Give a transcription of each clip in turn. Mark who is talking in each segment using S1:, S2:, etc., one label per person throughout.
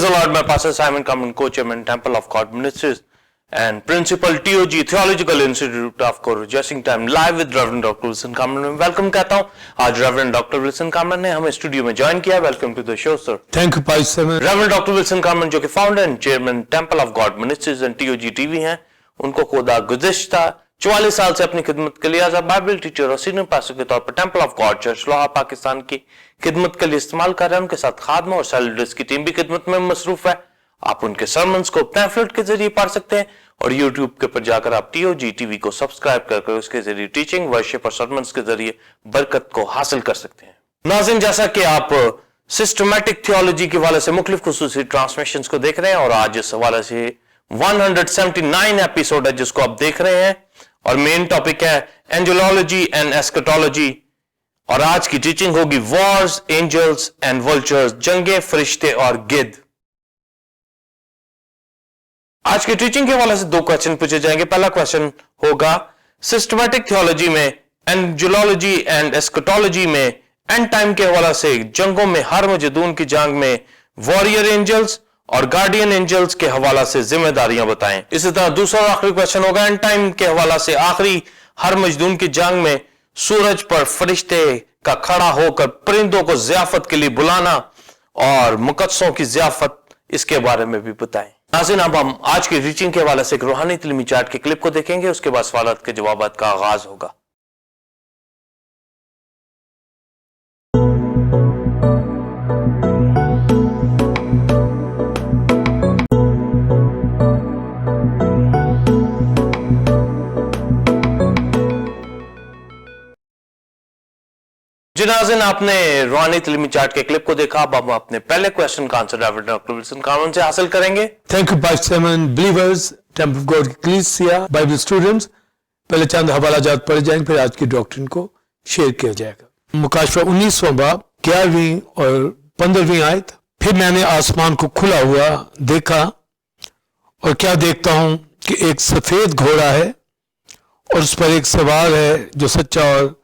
S1: the Lord, my pastor Simon Kamen, co-chairman Temple of God Ministries and principal TOG Theological Institute of Koro, Dressing Time, live with Reverend Dr. Wilson Kamran में welcome कहता हूँ। आज reverend doctor Wilson Kamran ने हमें studio में join किया। Welcome to the show sir.
S2: Thank you पाई सेवन।
S1: Reverend doctor Wilson Kamran जो कि founder and chairman Temple of God Ministries and TOG TV हैं, उनको खुदा गुज़िश्ता 44 साल से अपनी खिदमत के लिए एज अ बाइबल टीचर और सीनियर पास्टर के तौर पर टेम्पल ऑफ गॉड चर्च लोहा पाकिस्तान की खिदमत के लिए इस्तेमाल कर रहे हैं। उनके साथ खादमा और सेल लीडर्स की टीम भी खिदमत में मसरूफ है। आप उनके सरमन्स को पैम्फलेट के जरिए पढ़ सकते हैं और यूट्यूब के पर जाकर आप TOG TV को सब्सक्राइब करके उसके जरिए टीचिंग, वर्शिप और सरमन्स के जरिए बरकत को हासिल कर सकते हैं। नाज़रीन, जैसा कि आप सिस्टमैटिक थियोलॉजी के हवाले से मुख्तलिफ खुसूसी ट्रांसमिशंस को देख रहे हैं और आज इस हवाले से 179 एपिसोड है जिसको आप देख रहे हैं और मेन टॉपिक है एंजेलॉलजी एंड एस्केटोलॉजी और आज की टीचिंग होगी वॉर्स, एंजल्स एंड वल्चर्स, जंगे, फरिश्ते और गिद्ध। आज की टीचिंग के हवाले से 2 क्वेश्चन पूछे जाएंगे। पहला क्वेश्चन होगा सिस्टमैटिक थियोलॉजी में, एंजेलॉलजी एंड एस्केटोलॉजी में, एंड टाइम के हवाले से जंगों में हर मजदून की जंग में वॉरियर एंजल्स और गार्डियन एंजल्स के हवाला से जिम्मेदारियां बताएं। इसी तरह दूसरा और आखिरी क्वेश्चन होगा एंड टाइम के हवाला से आखिरी हर मजदून की जंग में सूरज पर फरिश्ते का खड़ा होकर परिंदों को ज़ियाफत के लिए बुलाना और मुकद्दसों की ज़ियाफत, इसके बारे में भी बताएं। नाज़रीन, अब हम आज की टीचिंग के हवाले से एक रूहानी तिलमी चार्ट के क्लिप को देखेंगे, उसके बाद सवालात के जवाबात का आगाज होगा। नाज़रीन, आपने रूहानी तिलमी चार्ट के क्लिप को देखा। अब हम अपने पहले क्वेश्चन का answer reverend doctor Wilson Kamran से हासिल करेंगे।
S2: Thank you pi seven. Believers, temple of God Ecclesia, Bible students, पहले चंद हवाला जात पढ़े जाएंगे, फिर आज की डॉक्ट्रिन को शेयर किया जाएगा। मुकाशवा 19वां बाब 11वीं और 15वीं आयत। फिर मैंने आसमान को खुला हुआ देखा और क्या देखता हूं कि एक सफेद घोड़ा है और उस पर एक सवार है जो सच्चा और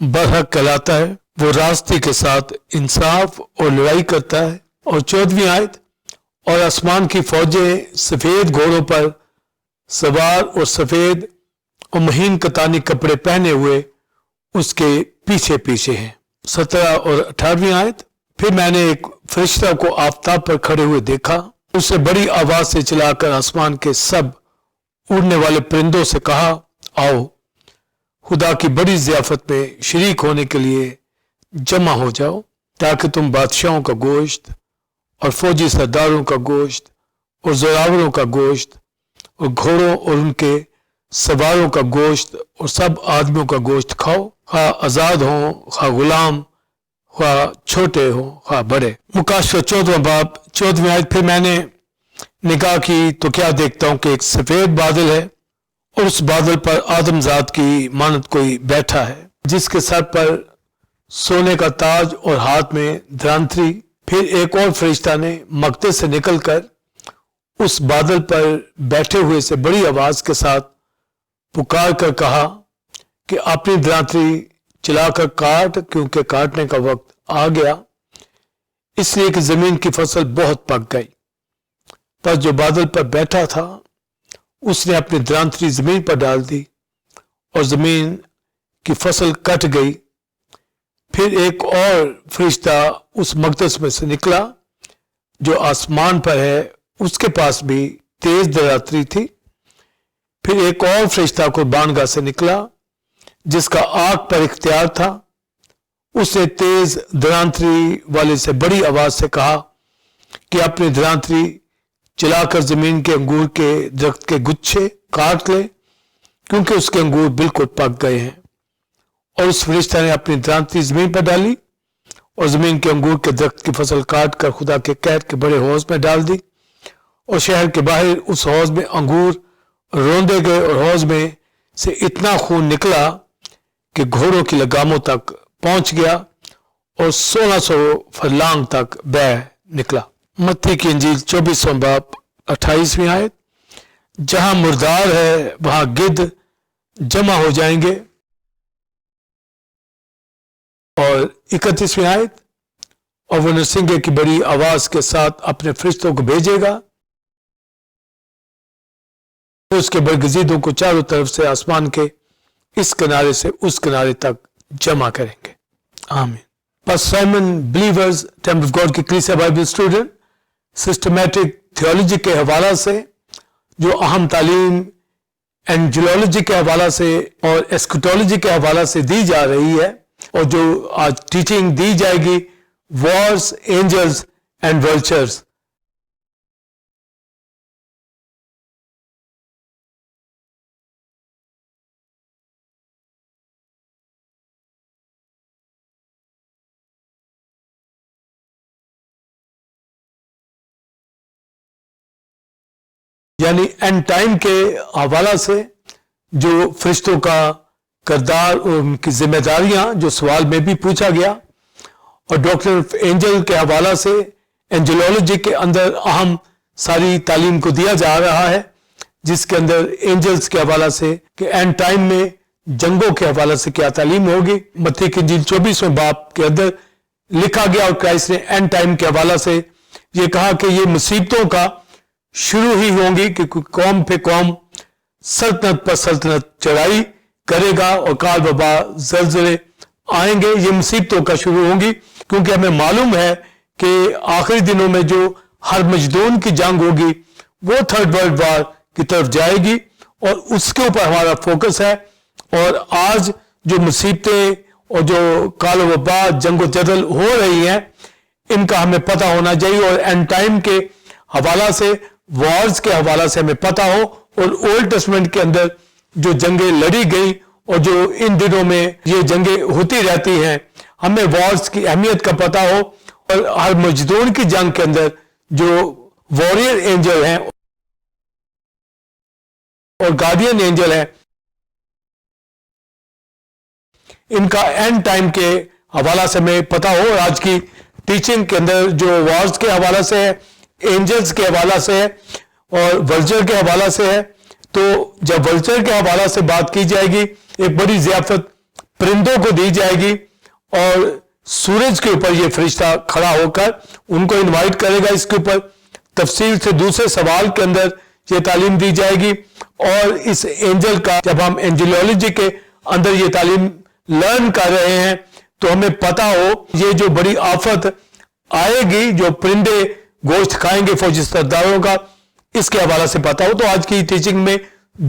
S2: बरहक कहलाता है। वो रास्ते के साथ इंसाफ और लड़ाई करता है। और 14वीं आयत, और आसमान की फौजें सफेद घोड़ों पर सवार और सफेद और महीन कतानी कपड़े पहने हुए उसके पीछे पीछे हैं। 17 और 18वीं आयत, फिर मैंने एक फरिश्ता को आफताब पर खड़े हुए देखा। उसे बड़ी आवाज से चलाकर आसमान के सब उड़ने वाले परिंदों से कहा, आओ खुदा की बड़ी ज़ियाफत में शरीक होने के लिए जमा हो जाओ, ताकि तुम बादशाहों का गोश्त और फौजी सरदारों का गोश्त और जोरावरों का गोश्त और घोड़ों और उनके सवारों का गोश्त और सब आदमियों का गोश्त खाओ, खा आज़ाद हो, खा गुलाम, खा छोटे हो, खा बड़े। मुकाशवा 14वां बाब 14वीं आयत, फिर मैंने निगाह की तो क्या देखता हूं कि एक सफेद बादल है और उस बादल पर आदमजात की मानद कोई बैठा है, जिसके सर पर सोने का ताज और हाथ में धरांतरी। फिर एक और फरिश्ता ने मक्ते से निकलकर उस बादल पर बैठे हुए से बड़ी आवाज के साथ पुकार कर कहा कि अपनी धरांतरी चलाकर काट, क्योंकि काटने का वक्त आ गया, इसलिए कि जमीन की फसल बहुत पक गई। पर जो बादल पर बैठा था उसने अपनी धरांतरी जमीन पर डाल दी और जमीन की फसल कट गई। फिर एक और फरिश्ता उस मकदस में से निकला जो आसमान पर है, उसके पास भी तेज धरांतरी थी। फिर एक और फरिश्ता कुर्बानगाह से निकला जिसका आग पर इख्तियार था। उसने तेज धरांतरी वाले से बड़ी आवाज से कहा कि अपनी धरांतरी चलाकर जमीन के अंगूर के दरख्त के गुच्छे काट ले, क्योंकि उसके अंगूर बिल्कुल पक गए हैं। और उस फरिश्ता ने अपनी धरांतरी जमीन पर डाली और जमीन के अंगूर के दरख्त की फसल काट कर खुदा के कहर के बड़े हौज में डाल दी और शहर के बाहर उस हौज में अंगूर रोंदे गए और हौज में से इतना खून निकला कि घोड़ों की लगामों तक पहुंच गया और 1600 फरलांग तक बह निकला। मत्ती की इंजील 24वां बाब 28वीं आयत, जहां मुर्दार है वहां गिद्ध जमा हो जाएंगे। और 31वीं आयत, اور وہ نرسنگے کی بڑی آواز کے ساتھ اپنے فرشتوں کو بھیجے گا، اس کے برگزیدوں کو چاروں طرف سے آسمان کے اس کنارے سے اس کنارے تک جمع کریں گے۔ آمین۔ پس Simon believers temple of God کی کلیسیا بائبل اسٹوڈنٹ سسٹمیٹک تھیولوجی کے حوالہ سے جو اہم تعلیم اینجلولوجی کے حوالہ سے اور ایسکٹولوجی کے حوالہ سے دی جا رہی ہے، اور جو آج ٹیچنگ دی جائے گی وارز، اینجلز اینڈ ولچرز، یعنی اینڈ ٹائم کے حوالہ سے جو فرشتوں کا کردار اور ان کی ذمہ داریاں جو سوال میں بھی پوچھا گیا، اور ڈاکٹر آف اینجل کے حوالہ سے اینجلولوجی کے اندر اہم ساری تعلیم کو دیا جا رہا ہے، جس کے اندر اینجلز کے حوالہ سے کہ اینڈ ٹائم میں جنگوں کے حوالہ سے کیا تعلیم ہوگی۔ متی کی انجیل 24ویں باب کے اندر لکھا گیا، اور کرائسٹ نے اینڈ ٹائم کے حوالہ سے یہ کہا کہ یہ مصیبتوں کا شروع ہی ہوں گی کہ قوم پہ قوم، سلطنت پر سلطنت چڑھائی کرے گا، اور کال وبا زلزلے آئیں گے۔ یہ مصیبتوں کا شروع ہوں گی، کیونکہ ہمیں معلوم ہے کہ آخری دنوں میں جو ہر مجدون کی جنگ ہوگی وہ تھرڈ ورلڈ وار کی طرف جائے گی، اور اس کے اوپر ہمارا فوکس ہے۔ اور آج جو مصیبتیں اور جو کال وبا جنگ و جدل ہو رہی ہیں، ان کا ہمیں پتہ ہونا چاہیے، اور اینڈ ٹائم کے حوالہ سے، وارز کے حوالہ سے ہمیں پتہ ہو، اور اولڈ ٹیسٹمنٹ کے اندر جو جنگیں لڑی گئی اور جو ان دنوں میں یہ جنگیں ہوتی رہتی ہیں، ہمیں وارز کی اہمیت کا پتہ ہو، اور ہر مجدون کی جنگ کے اندر جو واریر اینجل ہیں اور گارڈین اینجل ہیں، ان کا اینڈ ٹائم کے حوالہ سے ہمیں پتہ ہو۔ اور آج کی ٹیچنگ کے اندر جو وارز کے حوالہ سے ہے، اینجلز کے حوالہ سے ہے، اور ولچر کے حوالہ سے ہے، تو جب ولچر کے حوالہ سے بات کی جائے گی، ایک بڑی ضیافت پرندوں کو دی جائے گی، اور سورج کے اوپر یہ فرشتہ کھڑا ہو کر ان کو انوائٹ کرے گا۔ اس کے اوپر تفصیل سے دوسرے سوال کے اندر یہ تعلیم دی جائے گی، اور اس اینجل کا جب ہم اینجلولوجی کے اندر یہ تعلیم لرن کر رہے ہیں تو ہمیں پتہ ہو یہ جو بڑی آفت آئے گی، جو پرندے گوشت کھائیں گے فوجی سرداروں کا، اس کے حوالہ سے پتہ ہو۔ تو آج کی ٹیچنگ میں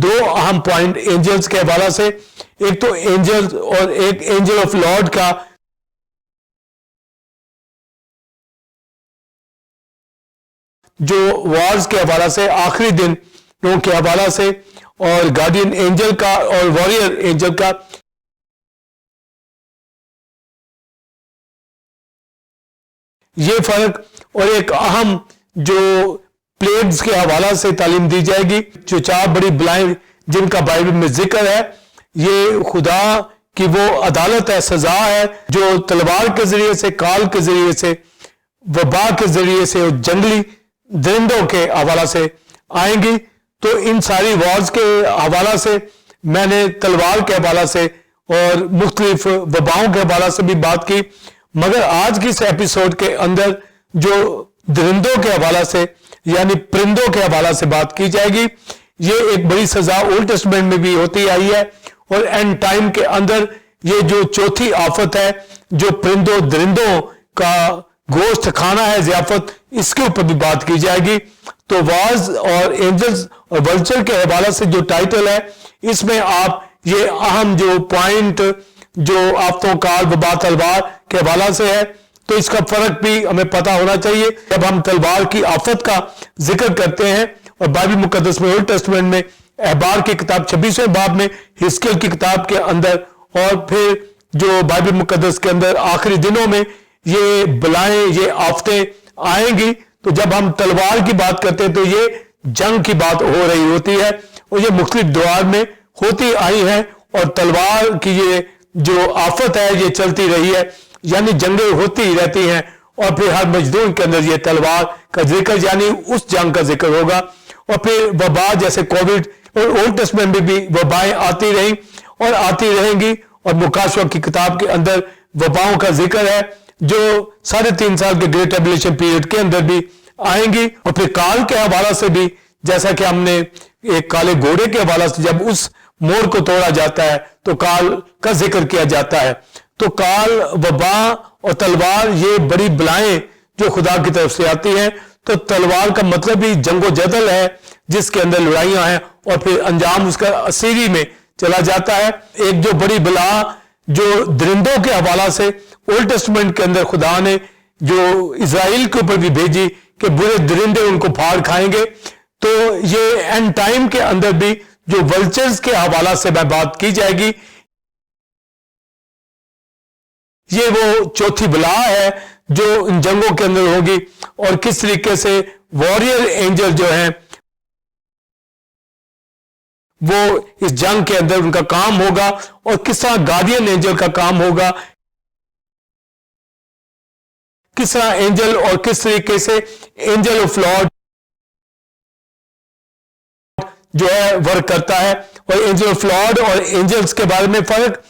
S2: دو اہم پوائنٹ اینجلز کے حوالہ سے، ایک تو اینجل اور ایک اینجل آف لارڈ کا جو وارز کے حوالہ سے، آخری دنوں کے حوالہ سے، اور گارڈین اینجل کا اور واریر اینجل کا۔ یہ فرق، اور ایک اہم جو پلیگز کے حوالہ سے تعلیم دی جائے گی، جو چار بڑی بلائیں جن کا بائبل میں ذکر ہے، یہ خدا کی وہ عدالت ہے، سزا ہے، جو تلوار کے ذریعے سے، کال کے ذریعے سے، وبا کے ذریعے سے اور جنگلی درندوں کے حوالہ سے آئیں گی۔ تو ان ساری وارز کے حوالہ سے میں نے تلوار کے حوالہ سے اور مختلف وباؤں کے حوالہ سے بھی بات کی، مگر آج کی اس ایپیسوڈ کے اندر جو درندوں کے حوالہ سے یعنی پرندوں کے حوالہ سے بات کی جائے گی۔ یہ ایک بڑی سزا اولڈ ٹیسٹمنٹ میں بھی ہوتی آئی ہے، اور اینڈ ٹائم کے اندر یہ جو چوتھی آفت ہے، جو پرندوں درندوں کا گوشت کھانا ہے، ضیافت، اس کے اوپر بھی بات کی جائے گی۔ تو وارز اور اینجلز اور ولچر کے حوالہ سے جو ٹائٹل ہے، اس میں آپ یہ اہم جو پوائنٹ جو آفتوں، کال، وبا، تلوار کے حوالہ سے ہے، تو اس کا فرق بھی ہمیں پتہ ہونا چاہیے۔ جب ہم تلوار کی آفت کا ذکر کرتے ہیں، اور بائبل مقدس میں اولڈ ٹیسٹمنٹ میں احبار کی کتاب 26ویں باب میں، حزقیل کی کتاب کے اندر، اور پھر جو بائبل مقدس کے اندر آخری دنوں میں یہ بلائیں، یہ آفتیں آئیں گی، تو جب ہم تلوار کی بات کرتے ہیں تو یہ جنگ کی بات ہو رہی ہوتی ہے، اور یہ مختلف دوار میں ہوتی آئی ہیں، اور تلوار کی یہ جو آفت ہے یہ چلتی رہی ہے، یعنی جنگیں ہوتی رہتی ہیں، اور پھر ہر مجدون کے اندر یہ تلوار کا ذکر یعنی اس جنگ کا ذکر ہوگا۔ اور پھر وبا جیسے کووڈ، اور اولڈ ٹیسٹمنٹ میں بھی وبائیں آتی رہیں اور آتی رہیں گی، اور مکاشفہ کی کتاب کے اندر وباؤں کا ذکر ہے، जो 3.5 साल के ग्रेट ट्रिब्यूलेशन पीरियड के अंदर भी आएंगी, और फिर काल के हवाला से भी, जैसा कि हमने एक काले घोड़े के हवाला से जब उस मोर को तोड़ा जाता है तो काल का जिक्र किया जाता है। तो काल, वबा और तलवार ये बड़ी बलाएं जो खुदा की तरफ से आती हैं। तो तलवार का मतलब ही जंगो जदल है जिसके अंदर लड़ाइयां हैं, और फिर अंजाम उसका असीरी में चला जाता है। एक जो बड़ी बला जो दरिंदों के हवाला से ओल्ड टेस्टमेंट के अंदर खुदा ने जो इजराइल के ऊपर भी भेजी कि बुरे दरिंदे उनको फाड़ खाएंगे। तो ये एंड टाइम के अंदर भी जो वल्चर्स के हवाला से बात की जाएगी, ये वो चौथी बला है जो इन जंगों के अंदर होगी, और किस तरीके से वॉरियर एंजल जो हैं वो इस जंग के अंदर उनका काम होगा, और किस तरह गार्डियन एंजल का काम होगा, किस तरह एंजल और किस तरीके से एंजल ऑफ लॉर्ड जो है वर्क करता है, और एंजल ऑफ लॉर्ड और एंजल्स के बारे में फर्क,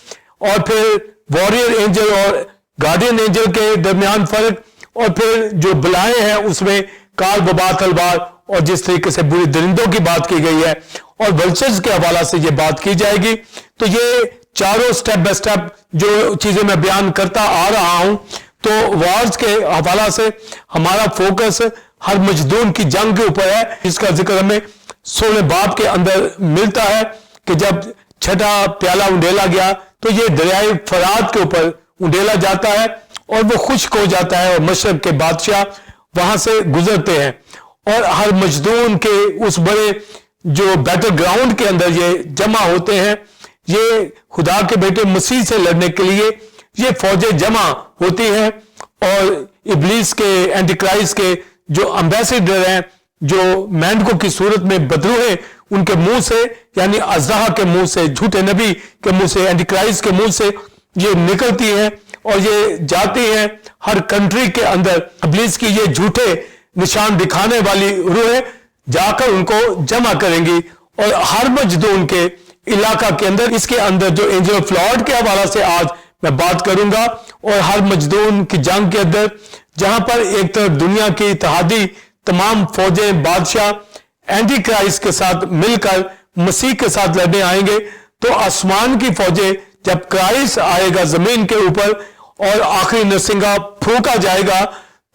S2: और फिर वॉरियर एंजल और गार्डियन एंजल के दरमियान फर्क, और फिर जो बलाएं हैं उसमें काल, वबा, तलवार, और जिस तरीके से बुरे दरिंदों की बात की गई है, और वल्चर्स के हवाला से ये बात की जाएगी। तो ये चारों स्टेप बाय स्टेप जो चीजें मैं बयान करता आ रहा हूं, तो वार्स के हवाला से हमारा फोकस हर मजदून की जंग के ऊपर है, जिसका जिक्र हमें 16 बाब के अंदर मिलता है कि जब छठा प्याला उंडेला गया तो ये दरियाए फरात के ऊपर उंडेला जाता है, और वो खुश्क हो जाता है, और मशरक के बादशाह वहां से गुजरते हैं, और हर मजदून के उस बड़े जो बैटल ग्राउंड के अंदर ये जमा होते हैं। ये खुदा के बेटे मसीह से लड़ने के लिए ये फौजें जमा होती हैं, और इब्लीस के, एंटी क्राइस्ट के जो एम्बेसडर हैं, जो मेंढकों की सूरत में बदरू हैं, उनके मुंह से, यानी अज़राह के मुंह से, झूठे नबी के मुंह से, एंटी क्राइस्ट के मुंह से ये निकलती हैं, और ये जाती हैं हर कंट्री के अंदर। इब्लीस की ये झूठे निशान दिखाने वाली रूहें जाकर उनको जमा करेंगी, और हर मजदून के इलाका के अंदर, इसके अंदर जो एंजल ऑफ लॉर्ड के हवाला से आज मैं बात करूंगा, और हर मजदून की जंग के अंदर जहां पर एक तरफ दुनिया की इत्तेहादी तमाम फौजें, बादशाह एंटी क्राइस्ट के साथ मिलकर मसीह के साथ लड़ने आएंगे, तो आसमान की फौजें जब क्राइस्ट आएगा जमीन के ऊपर और आखिरी नरसिंगा फूंका जाएगा,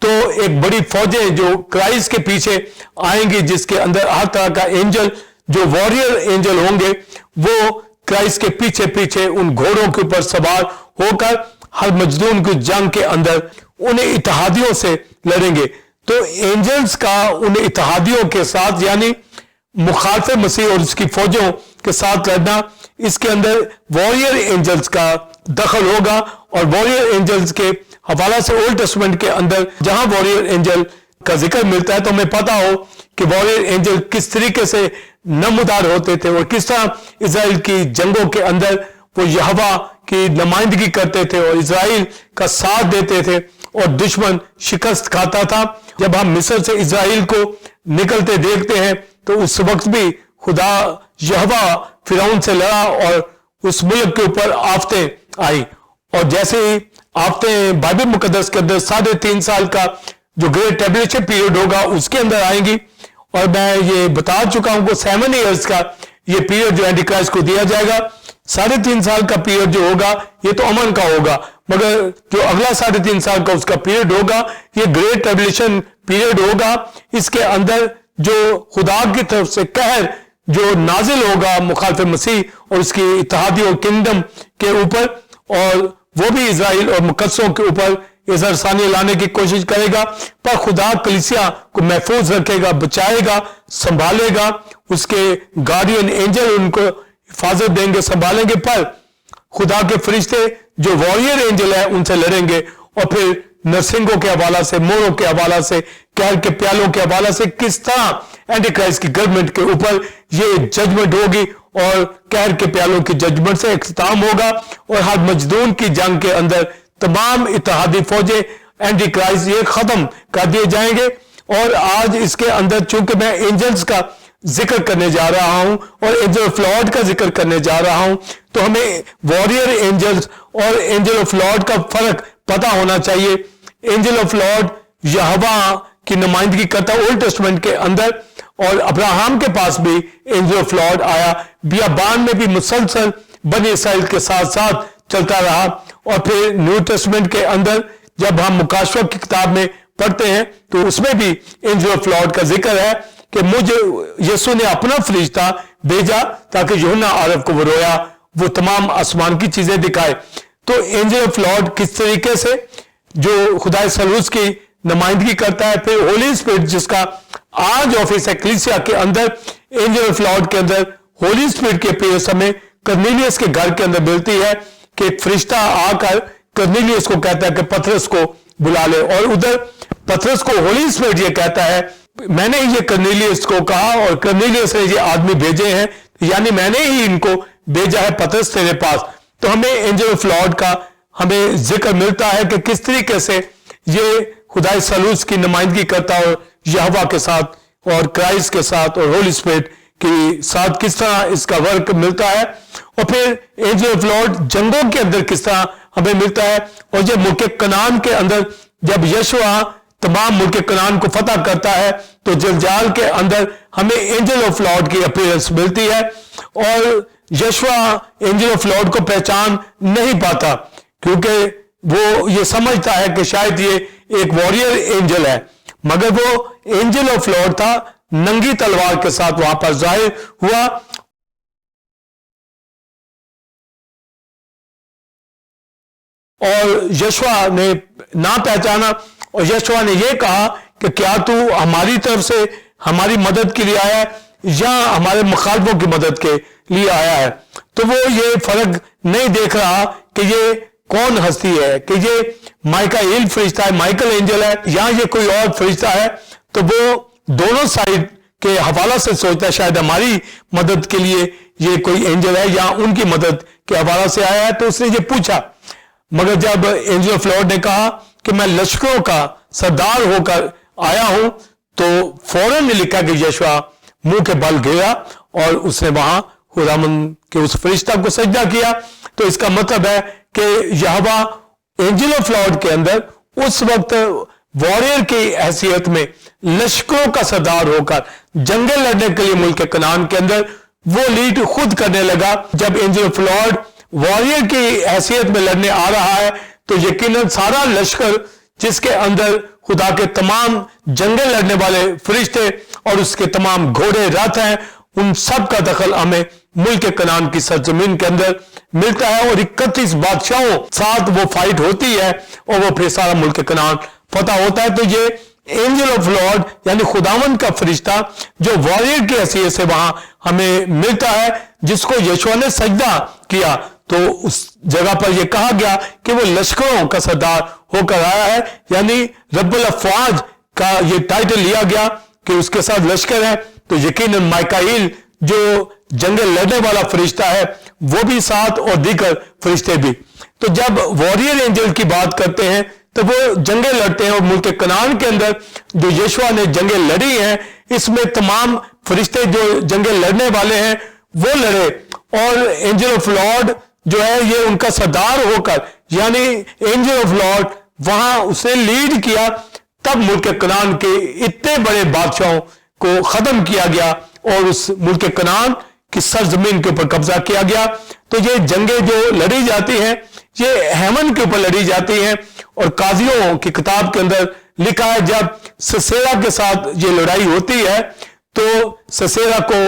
S2: तो एक बड़ी फौजें जो क्राइस्ट के पीछे आएंगी, जिसके अंदर हर तरह का एंजल, जो वॉरियर एंजल होंगे, वो क्राइस्ट के पीछे पीछे उन घोड़ों के ऊपर सवार होकर हर मजदून की जंग के अंदर उन इत्तेहादियों से लड़ेंगे। तो एंजल्स का उन इत्तेहादियों के साथ, यानी मुखालिफ मसीह और उसकी फौजों के साथ लड़ना, इसके अंदर वॉरियर एंजल्स का दखल होगा, और वॉरियर एंजल्स के हवाला से ओल्ड टेस्टमेंट के अंदर जहां वॉरियर एंजल का जिक्र मिलता है, तो हमें पता हो कि वॉरियर एंजल किस तरीके से नमदार होते थे, और किस तरह इजराइल की जंगों के अंदर वो यहोवा की नुमाइंदगी करते थे और इजराइल का साथ देते थे, और दुश्मन शिकस्त खाता था। जब हम मिस्र से इजराइल को निकलते देखते हैं, तो उस वक्त भी खुदा यहोवा फिरौन से लड़ा, और उस मुल्क के ऊपर आफतें आई, और जैसे ही आफतें बाइबल मुकद्दस के अंदर 3.5 साल का जो ग्रेट ट्रिब्यूलेशन पीरियड होगा उसके अंदर आएंगी, और मैं ये बता चुका हूं कि 7 इयर्स का ये पीरियड जो एंटी क्राइस्ट को दिया जाएगा। 3.5 साल का पीरियड जो होगा ये तो अमन का होगा, मगर जो अगला 3.5 साल का उसका पीरियड होगा ये ग्रेट ट्रिब्यूलेशन पीरियड होगा। इसके अंदर जो खुदा की तरफ से कहर जो नाजिल होगा मुखालिफ मसीह और उसकी इत्तेहादी और किंगडम के ऊपर, और वो भी इजराइल और मुकद्दसों के ऊपर इजरसानी लाने की कोशिश करेगा, पर खुदा कलीसिया को महफूज रखेगा, बचाएगा, संभालेगा, उसके गार्डियन एंजल उनको हिफाजत देंगे, संभालेंगे। पर खुदा के फरिश्ते जो वॉरियर एंजल है उनसे लड़ेंगे, और फिर नरसिंगों के हवाला से, मोरों के हवाला से, कहर के प्यालों के हवाला से किस तरह एंटी क्राइस्ट की गवर्नमेंट के ऊपर ये जजमेंट होगी, और कहर के प्यालों की जजमेंट से इख्तिताम होगा, और हर मजदून की जंग के अंदर तमाम इत्तेहादी फौजें एंटी क्राइस्ट ये खत्म कर दिए जाएंगे। और आज इसके अंदर चूंकि मैं एंजल्स का जिक्र करने जा रहा हूं और एंजल ऑफ लॉर्ड का जिक्र करने जा रहा हूं, तो हमें वॉरियर एंजल्स और एंजल ऑफ लॉर्ड का फर्क पता होना चाहिए। एंजल ऑफ लॉर्ड यहोवा की नुमाइंदगी करता ओल्ड टेस्टमेंट के अंदर, और अब्राहम के पास भी एंजल ऑफ लॉर्ड आया, बियाबान में भी मुसलसल बनी इसराइल के साथ साथ चलता रहा। और फिर न्यू टेस्टमेंट के अंदर जब हम मुकाशवा की किताब में पढ़ते हैं तो उसमें भी एंजल ऑफ लॉर्ड का जिक्र है कि मुझे यीशु ने अपना फरिश्ता भेजा ताकि यूहन्ना आरफ को वो रोया, वो तमाम आसमान की चीजें दिखाए। तो एंजल ऑफ लॉर्ड किस तरीके से जो खुदाए सलूस की नुमाइंदगी करता है। फिर होली स्पिरिट जिसका आज ऑफिस है कलीसिया के अंदर, एंजल ऑफ लॉर्ड के अंदर होली स्पिरिट के अपीयरेंस हमें कर्नेलियस के घर के अंदर मिलती है कि एक फरिश्ता आकर कर्नेलियस को कहता है कि पतरस को बुला ले, और उधर पतरस को होली स्पिरिट ये कहता है मैंने ये कर्नेलियस को कहा और कर्नेलियस ने ये आदमी भेजे हैं, यानी मैंने ही इनको भेजा है पतरस तेरे पास। तो हमें एंजल ऑफ लॉर्ड का हमें जिक्र मिलता है कि किस तरीके से ये खुदाई सलूस की नुमाइंदगी करता है यहोवा के साथ और क्राइस्ट के साथ और होली स्पिरिट के साथ किस तरह इसका वर्क मिलता है। और फिर एंजल ऑफ लॉर्ड जंगों के अंदर किस तरह हमें मिलता है। और जब मुल्क कनान के अंदर जब यशुआ तमाम मुल्क कनान को फतह करता है तो जलजाल के अंदर हमें एंजल ऑफ लॉर्ड की अपीयरेंस मिलती है, और यशुआ एंजल ऑफ लॉर्ड को पहचान नहीं पाता क्योंकि वो ये समझता है कि शायद ये एक वॉरियर एंजल है, मगर वो एंजल ऑफ लॉर्ड था, नंगी तलवार के साथ वहां पर जाहिर हुआ। और यशुआ ने ना पहचाना, और यशुआ ने यह कहा कि क्या तू हमारी तरफ से हमारी मदद के लिए आया है या हमारे मुखालफों की मदद के लिए आया है। तो वो ये फर्क नहीं देख रहा कि ये कौन हस्ती है, कि ये माइकाएल फरिश्ता है, माइकल एंजल है, या ये कोई और फरिश्ता है। तो वो दोनों साइड के हवाला से सोचता है शायद हमारी मदद के लिए ये कोई एंजल है या उनकी मदद के हवाला से आया है। तो उसने ये पूछा, मगर जब एंजल ऑफ लॉर्ड ने कहा कि मैं लश्करों का सरदार होकर आया हूं, तो फौरन ने लिखा कि यशुआ मुंह के बल गिरा और उसने वहां खुदावंद के उस फरिश्ता को सजदा किया। तो इसका मतलब है कि यहोवा एंजल ऑफ लॉर्ड के अंदर उस वक्त वॉरियर की हैसियत में लश्करों का सरदार होकर जंगे लड़ने के लिए मुल्क कनान के अंदर वो लीड खुद करने लगा। जब एंजल ऑफ लॉर्ड वॉरियर की हैसियत में लड़ने आ रहा है तो यकीनन सारा लश्कर जिसके अंदर खुदा के तमाम जंगे लड़ने वाले फरिश्ते और उसके तमाम घोड़े रथ हैं, उन सब का दखल हमें मुल्क कनान की सरजमीन के अंदर मिलता है। और 31 बादशाहों साथ वो फाइट होती है और वो फिर सारा मुल्क कनान फतह होता है। तो ये एंजल ऑफ लॉर्ड यानी खुदावंद का फरिश्ता जो वॉरियर की हैसियत से वहां हमें मिलता है, जिसको यशुआ ने सजदा किया, तो उस जगह पर यह कहा गया कि वो लश्करों का सरदार होकर आया है, यानी रब्बुल अफ़वाज का ये टाइटल लिया गया कि उसके साथ लश्कर है। तो यकीनन माइकाइल जो जंगे लड़ने वाला फरिश्ता है वो भी साथ और दीगर फरिश्ते भी। तो जब वॉरियर एंजल की बात करते हैं तो वो जंगे लड़ते हैं, और मुल्क कनान के अंदर जो यशुआ ने जंगे लड़ी हैं इसमें तमाम फरिश्ते जो जंगे लड़ने वाले हैं वो लड़े, और एंजल ऑफ लॉर्ड जो है ये उनका सरदार होकर यानी एंजल ऑफ लॉर्ड वहां उसने लीड किया। तब मुल्क कनान के इतने बड़े बादशाहों को खत्म किया गया और उस मुल्क कनान की सरजमीन के ऊपर कब्जा किया गया। तो ये जंगे जो लड़ी जाती हैं ये हेमन के ऊपर लड़ी जाती हैं, और काजियों की किताब के अंदर लिखा है जब ससेरा के साथ ये लड़ाई होती है तो ससेरा को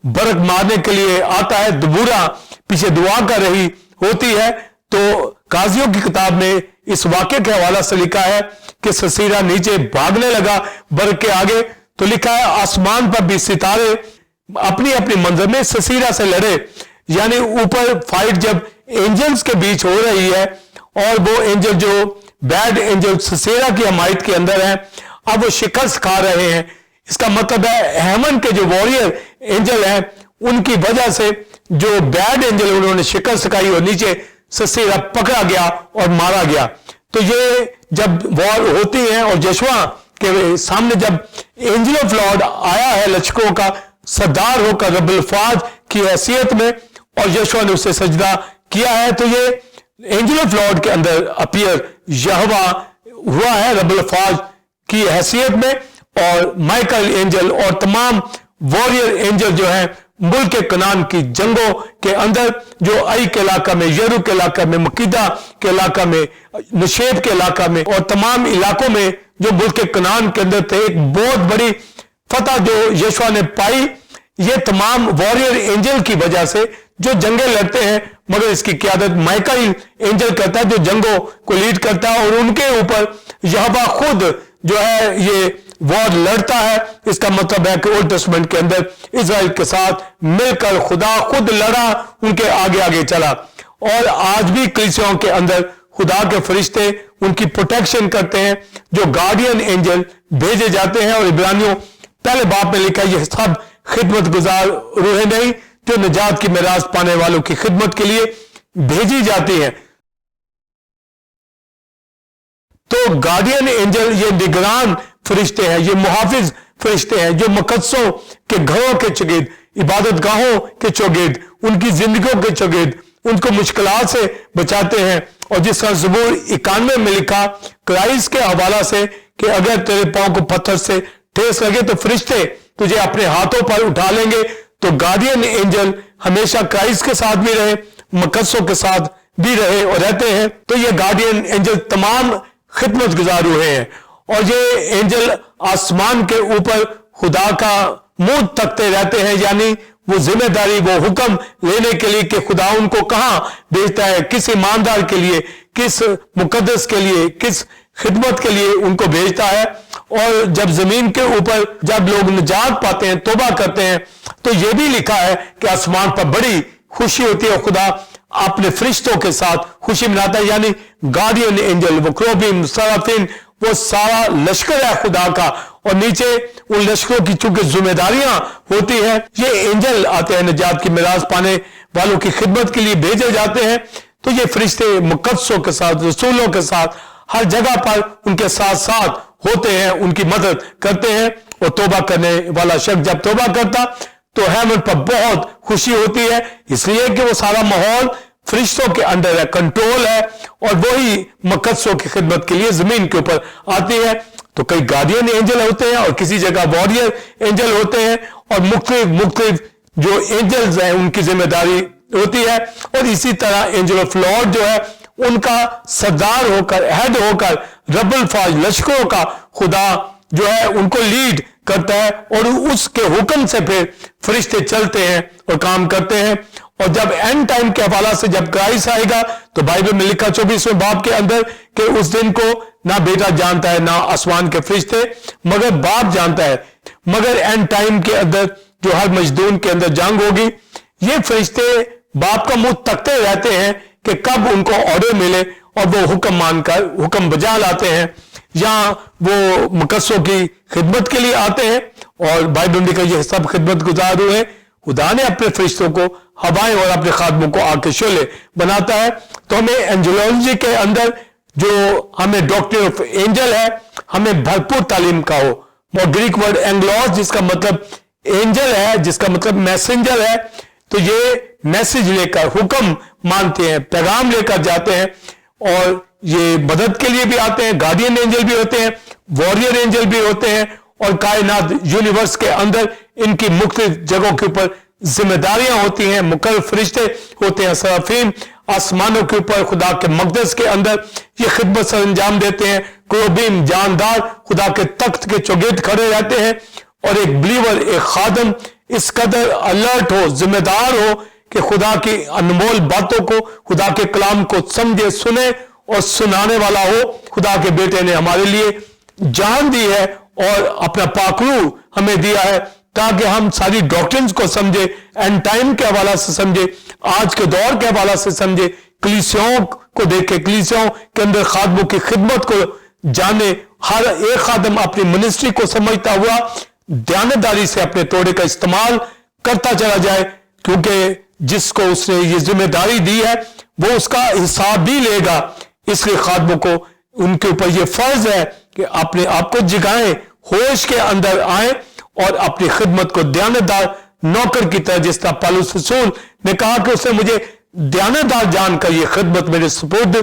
S2: बरक मारने के लिए आता है, दबूरा पीछे दुआ कर रही होती है। तो काजियों की किताब में इस वाक्य के हवाला से लिखा है कि ससेरा नीचे भागने लगा बरक के आगे। तो लिखा है आसमान पर भी सितारे अपनी अपनी मंजिल में ससेरा से लड़े, यानी ऊपर फाइट जब एंजल्स के बीच हो रही है और वो एंजल जो बैड एंजल ससेरा की हमायत के अंदर है अब वो शिकस्त खा रहे हैं। इसका मतलब है हेमन के जो वॉरियर एंजल हैं उनकी वजह से जो बैड एंजल उन्होंने शिकस्त खाई और नीचे ससेरा पकड़ा गया और मारा गया। तो ये जब वॉर होती है और यशुआ के सामने जब एंजल ऑफ लॉर्ड आया है लश्करों का सरदार होकर रब्बुल अफ़वाज की हैसियत में और यशुआ ने उसे सजदा किया है, तो ये एंजल ऑफ लॉर्ड के अंदर अपीयर यहोवा हुआ है रब अल-फाज की हैसियत में, और माइकल एंजल और तमाम वॉरियर एंजल जो है मुल्क कनान की जंगों के अंदर, जो आई के इलाका में, यरू के इलाका में, मकीदा के इलाका में, नशेब के इलाका में और तमाम इलाकों में जो मुल्क कनान के अंदर थे, एक बहुत बड़ी फतह जो यीशु ने पाई, ये तमाम वॉरियर एंजल की वजह से जो जंगें लड़ते हैं, मगर इसकी क़यादत माइकल एंजल करता है जो जंगों को लीड करता है, और उनके ऊपर यहोवा खुद जो है ये वॉर लड़ता है। इसका मतलब है कि ओल्ड टेस्टमेंट के अंदर इजराइल के साथ मिलकर खुदा खुद लड़ा, उनके आगे आगे चला, और आज भी कलीसियाओं के अंदर खुदा के फरिश्ते उनकी प्रोटेक्शन करते हैं, जो गार्डियन एंजल भेजे जाते हैं। और इब्रानियों पहले बाप में लिखा, ये सब खिदमत गुजार रूहें नहीं जो निजात की मिरास पाने वालों की खिदमत के लिए भेजी जाती हैं। तो गार्डियन एंजल ये निगरान फरिश्ते हैं, ये मुहाफिज फरिश्ते हैं, जो मुकद्दसों के घरों के चौगिर्द, इबादत गाहों के चौगिर्द, उनकी जिंदगियों के चौगिर्द उनको मुश्किलात से बचाते हैं। और जिस तरह ज़बूर 91 में लिखा क्राइस्ट के हवाला से कि अगर तेरे पांव को पत्थर से ठेस लगे तो फरिश्ते तुझे अपने हाथों पर उठा लेंगे। तो गार्डियन एंजल हमेशा क्राइस्ट के साथ भी रहे, मुकद्दसों के साथ भी रहे और रहते हैं। तो ये गार्डियन एंजल तमाम खिदमत गुजार हुए हैं, और ये एंजल आसमान के ऊपर खुदा का मुंह तकते रहते हैं, यानी वो जिम्मेदारी, वो हुक्म लेने के लिए कि खुदा उनको कहां भेजता है, किस ईमानदार के लिए, किस मुकद्दस के लिए, किस खिदमत के लिए उनको भेजता है। और जब जमीन के ऊपर जब लोग निजात पाते हैं, तौबा करते हैं, तो ये भी लिखा है कि आसमान पर बड़ी खुशी होती है, खुदा अपने फरिश्तों के साथ खुशी मनाता है, यानी गार्डियन एंजल, वो क्रोबिम, सराफिन, वो सारा लश्कर है खुदा का, और नीचे उन लश्करों की चूंकि जिम्मेदारियां होती हैं, ये एंजल आते हैं निजात की मिरास पाने वालों की खिदमत के लिए भेजे जाते हैं। तो ये फरिश्ते मुकद्दसों के साथ, रसूलों के साथ, हर जगह पर उनके साथ साथ होते हैं, उनकी मदद करते हैं। और तौबा करने वाला शख्स जब तौबा करता तो हेमन पर बहुत खुशी होती है, इसलिए कि वो सारा माहौल फरिश्तों के अंडर है, कंट्रोल है, और वही मुकद्दसों की खिदमत के लिए जमीन के ऊपर आती है। तो कई गार्डियन एंजल होते हैं और किसी जगह वॉरियर एंजल होते हैं, और मुख्तलिफ जो एंजल्स हैं उनकी जिम्मेदारी होती है। और इसी तरह एंजल ऑफ लॉर्ड जो है उनका सरदार होकर, हेड होकर, रब्बुल फाज लश्करों का खुदा जो है उनको लीड करता है, और उसके हुक्म से फिर फरिश्ते चलते हैं और काम करते हैं। और जब एंड टाइम के हवाला से जब क्राइस्ट आएगा, तो बाइबल में लिखा 24वें बाब के अंदर कि उस दिन को ना बेटा जानता है, ना आसमान के फरिश्ते, मगर बाप जानता है। मगर एंड टाइम के अंदर जो हर मजदूर के अंदर जंग होगी, ये फरिश्ते बाप का मुंह तकते रहते हैं कि कब उनको ऑर्डर मिले, और वो हुक्म मानकर हुक्म बजा लाते हैं, या वो मुकद्दसों की खिदमत के लिए आते हैं। और बाइबल में लिखा ये सब खिदमत गुजार हुए, खुदा ने अपने फरिश्तों को हवाएं और अपने खादमों को आके शोले बनाता है। तो हमें एंजलोलॉजी के अंदर जो हमें डॉक्ट्रिन ऑफ एंजल है, हमें भरपूर तालीम का हो। और ग्रीक वर्ड एंगलॉस जिसका मतलब एंजल है, जिसका मतलब मैसेंजर है, तो ये मैसेज लेकर हुक्म मानते हैं, पैगाम लेकर जाते हैं, और ये मदद के लिए भी आते हैं। गार्डियन एंजल भी होते हैं, वॉरियर एंजल भी होते हैं, और कायनात यूनिवर्स के अंदर इनकी मुख्तलिफ जगहों के ऊपर जिम्मेदारियां होती हैं, मुकर्रर फरिश्ते होते हैं, सराफीम आसमानों के ऊपर खुदा के मकदस के अंदर ये खिदमत सर अंजाम देते हैं। क्रोबीम जानदार खुदा के तख्त के चौगिर्द खड़े रहते हैं, और एक बिलीवर, एक खादम इस कदर अलर्ट हो, जिम्मेदार हो कि खुदा की अनमोल बातों को, खुदा के कलाम को समझे, सुने और सुनाने वाला हो। खुदा के बेटे ने हमारे लिए जान दी है और अपना पाकरू हमें दिया है, ताकि हम सारी डॉक्ट्रिन्स को समझे, एंड टाइम के हवाला से समझे, आज के दौर के हवाला से समझे, कलीसियाओं को देखे, कलीसियाओं के अंदर खादमों की खिदमत को जाने, हर एक खादम अपनी मिनिस्ट्री को समझता हुआ ध्यानदारी से अपने तोड़े का इस्तेमाल करता चला जाए, क्योंकि जिसको उसने ये जिम्मेदारी दी है वो उसका हिसाब भी लेगा। इसलिए खादमों को उनके ऊपर ये फर्ज है कि अपने आप को जगाएं, होश के अंदर आए और अपनी खिदमत को ध्यानदार नौकर की तरह, जिस तरह पौलुस रसूल ने कहा कि उसने मुझे دیانتدار جان کر یہ خدمت میرے سپرد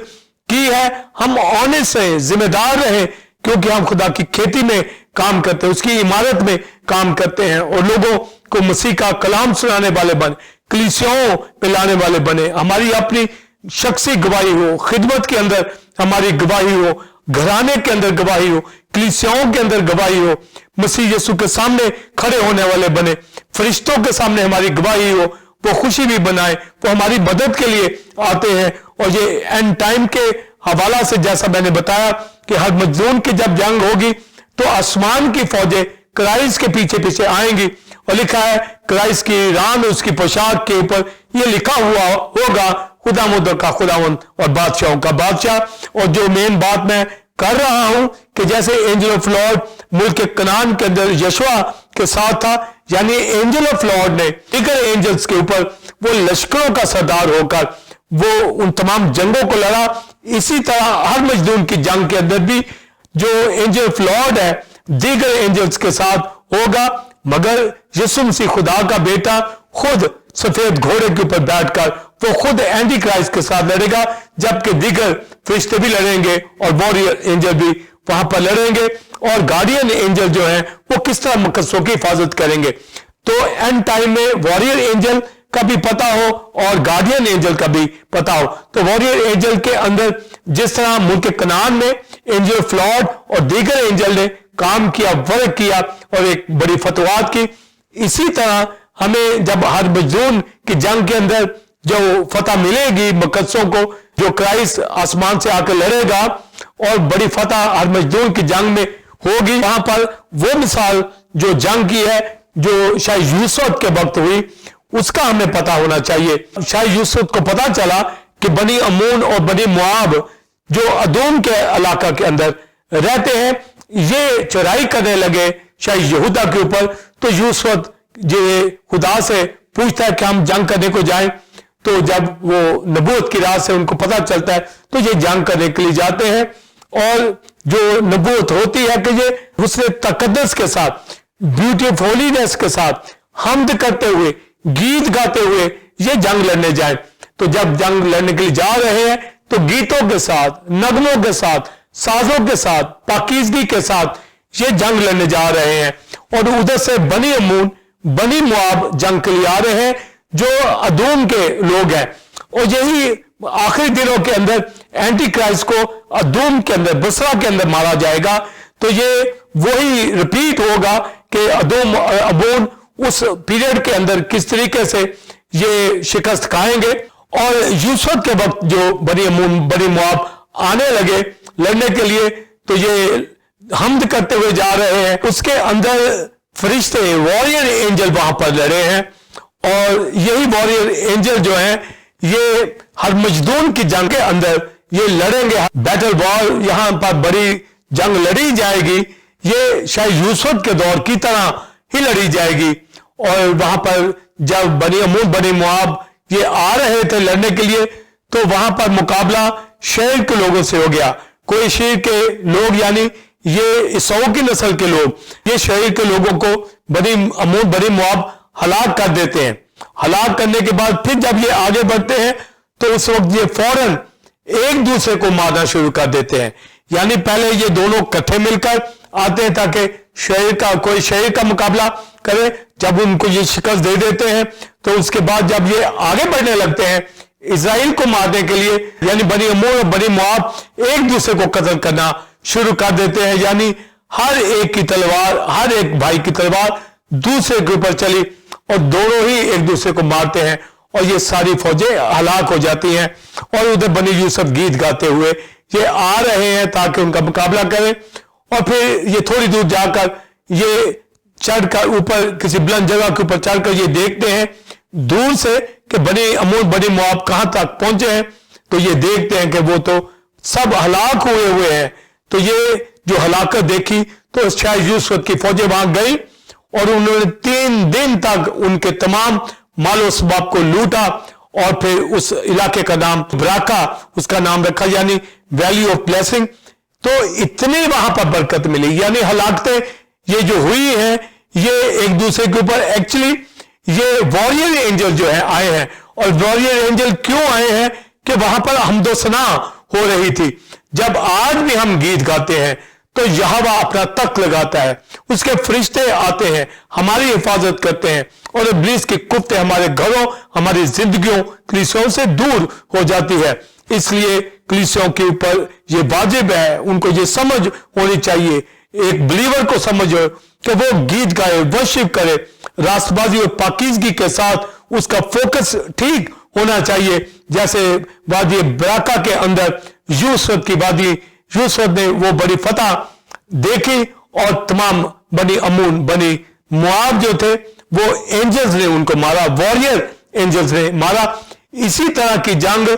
S2: کی ہے. ہم آنےسٹ رہیں, ذمہ دار رہیں, کیونکہ ہم خدا کی کھیتی میں کام کرتے ہیں, اس کی عمارت میں کام کرتے ہیں, اور لوگوں کو مسیح کا کلام سنانے والے بنے, کلیسیاؤں پہ لانے والے بنے. ہماری اپنی شخصی گواہی ہو, خدمت کے اندر ہماری گواہی ہو, گھرانے کے اندر گواہی ہو, کلیسیاؤں کے اندر گواہی ہو, مسیح یسوع کے سامنے کھڑے ہونے والے بنے, فرشتوں کے سامنے ہماری گواہی ہو, وہ خوشی بھی بنائے, وہ ہماری مدد کے لیے آتے ہیں. اور یہ اینڈ ٹائم کے حوالہ سے جیسا میں نے بتایا کہ ہر مجدون کی جب جنگ ہوگی تو آسمان کی فوجیں کرائسٹ کے پیچھے پیچھے آئیں گی, اور لکھا ہے کرائسٹ کی ران اس کی پوشاک کے اوپر یہ لکھا ہوا ہوگا, خداوند کا خداوند اور بادشاہوں کا بادشاہ. اور جو مین بات میں کر رہا ہوں کہ جیسے اینجل آف لارڈ ملک کنعان کے اندر یشوع کے ساتھ تھا, یعنی اینجل آف لارڈ نے دیگر اینجلز کے اوپر وہ لشکروں کا سردار ہو کر وہ ان تمام جنگوں کو لڑا. اسی طرح ہر مجدون کی جنگ کے اندر بھی جو اینجل آف لارڈ ہے دیگر اینجلز کے ساتھ ہوگا, مگر یسوع مسیح خدا کا بیٹا خود سفید گھوڑے کے اوپر بیٹھ کر وہ خود اینٹی کرائسٹ کے ساتھ لڑے گا, جبکہ دیگر فرشتے بھی لڑیں گے اور واریر اینجل بھی وہاں پر لڑیں گے, اور گارڈین اینجل جو ہیں وہ کس طرح مقدسوں کی حفاظت کریں گے. تو اینڈ ٹائم میں واریر اینجل کا بھی پتا ہو اور گارڈین اینجل کا بھی پتا ہو. تو واریر اینجل کے اندر جس طرح ملک کنعان میں اینجل آف لارڈ اور دیگر اینجل نے کام کیا, ورک کیا اور ایک بڑی فتوحات کی, اسی طرح ہمیں جب ہر مجدون کی جنگ کے اندر جو فتح ملے گی مقدسوں کو, جو کرائسٹ آسمان سے آ کر لڑے گا اور بڑی فتح ہر مجدون کی جنگ میں ہوگی, وہاں پر وہ مثال جو جنگ کی ہے جو شاہ یوسف کے وقت ہوئی اس کا ہمیں پتا ہونا چاہیے. شاہ یوسف کو پتا چلا کہ بنی امون اور بنی مواب جو ادوم کے علاقہ کے اندر رہتے ہیں یہ چرائی کرنے لگے شاہ یہودا کے اوپر. تو یوسف یہ خدا سے پوچھتا ہے کہ ہم جنگ کرنے کو جائیں, تو جب وہ نبوت کی راہ سے ان کو پتا چلتا ہے تو یہ جنگ کرنے کے لیے جاتے ہیں. اور جو نبوت ہوتی ہے کہ یہ حسن تقدس کے ساتھ, بیوٹی آف ہولینس کے ساتھ, حمد کرتے ہوئے, گیت گاتے ہوئے یہ جنگ لڑنے جائیں. تو جب جنگ لڑنے کے لیے جا رہے ہیں تو گیتوں کے ساتھ, نغموں کے ساتھ, سازوں کے ساتھ, پاکیزگی کے ساتھ یہ جنگ لڑنے جا رہے ہیں. اور ادھر سے بنی امون بنی مواب جنگ کے لیے آ رہے ہیں جو ادوم کے لوگ ہیں. اور یہی آخری دنوں کے اندر اینٹی کرائسٹ کو ادوم کے اندر, بصرہ کے اندر مارا جائے گا. تو یہ وہی ریپیٹ ہوگا کہ ادوم ابون اس پیریڈ کے اندر کس طریقے سے یہ شکست کھائیں گے. اور یوسف کے وقت جو بنی امون بنی مواب آنے لگے لڑنے کے لیے تو یہ حمد کرتے ہوئے جا رہے ہیں. اس کے اندر فرشتے واریر اینجل وہاں پر لڑے ہیں, اور یہی واریر اینجل جو ہیں یہ ہر مجدون کی جنگ کے اندر یہ لڑیں گے. بیٹل وار یہاں پر بڑی جنگ لڑی جائے گی, یہ شاہ یوسف کے دور کی طرح ہی لڑی جائے گی. اور وہاں پر جب بنی امون بنی مواب یہ آ رہے تھے لڑنے کے لیے تو وہاں پر مقابلہ شہر کے لوگوں سے ہو گیا. کوئی شہر کے لوگ یعنی یہ عیساؤں کی نسل کے لوگ یہ شہر کے لوگوں کو بنی امون بنی مواب ہلاک کر دیتے ہیں. ہلاک کرنے کے بعد پھر جب یہ آگے بڑھتے ہیں تو اس وقت یہ فوراً ایک دوسرے کو مارنا شروع کر دیتے ہیں. یعنی پہلے یہ دونوں اکٹھے مل کر آتے ہیں تاکہ کوئی شہر کا مقابلہ کرے. جب ان کو یہ شکست دے دیتے ہیں تو اس کے بعد جب یہ آگے بڑھنے لگتے ہیں اسرائیل کو مارنے کے لیے, یعنی بنی امون اور بنی مواب ایک دوسرے کو قتل کرنا شروع کر دیتے ہیں. یعنی ہر ایک کی تلوار, ہر ایک بھائی کی تلوار دوسرے کے اوپر چلی اور دونوں ہی ایک دوسرے کو مارتے ہیں اور یہ ساری فوجیں ہلاک ہو جاتی ہیں. اور ادھر بنی یوسف گیت گاتے ہوئے یہ آ رہے ہیں تاکہ ان کا مقابلہ کریں. اور پھر یہ تھوڑی دور جا کر یہ چڑھ کر اوپر کسی بلند جگہ کے اوپر چڑھ کر یہ دیکھتے ہیں دور سے کہ بنی امون بنی مواب کہاں تک پہنچے ہیں. تو یہ دیکھتے ہیں کہ وہ تو سب ہلاک ہوئے ہیں. تو یہ جو ہلاکت دیکھی تو شاہ یوسف کی فوجیں وہاں گئی اور انہوں نے 3 دن تک ان کے تمام مال و اسباب کو لوٹا. اور پھر اس علاقے کا نام براکا اس کا نام رکھا, یعنی ویلی آف بلیسنگ. تو اتنی وہاں پر برکت ملی. یعنی ہلاکتیں یہ جو ہوئی ہیں یہ ایک دوسرے کے اوپر ایکچولی یہ واریر اینجل جو ہے آئے ہیں اور वॉरियर एंजल क्यों आए हैं कि वहां पर हमदो सना हो रही थी। जब आज भी हम गीत गाते हैं तो यहोवा अपना तख्त लगाता है, उसके फरिश्ते आते हैं, हमारी हिफाजत करते हैं और इब्लीस की कुफ्ते हमारे घरों, हमारी जिंदगियों, कलीसियों से दूर हो जाती है। इसलिए कलीसियों के ऊपर ये वाजिब है, उनको ये समझ होनी चाहिए, एक बिलीवर को समझ हो कि वो गीत गाए, वर्शिप करे, रास्तबाजी और पाकीज़गी के साथ उसका फोकस ठीक होना चाहिए। जैसे वादी बराका के अंदर यूसुफ की वादी, यूसुफ ने वो बड़ी फतह देखी और तमाम बनी अमून, बनी मुआब जो थे वो एंजल्स ने उनको मारा, वॉरियर एंजल्स ने मारा। इसी तरह की जंग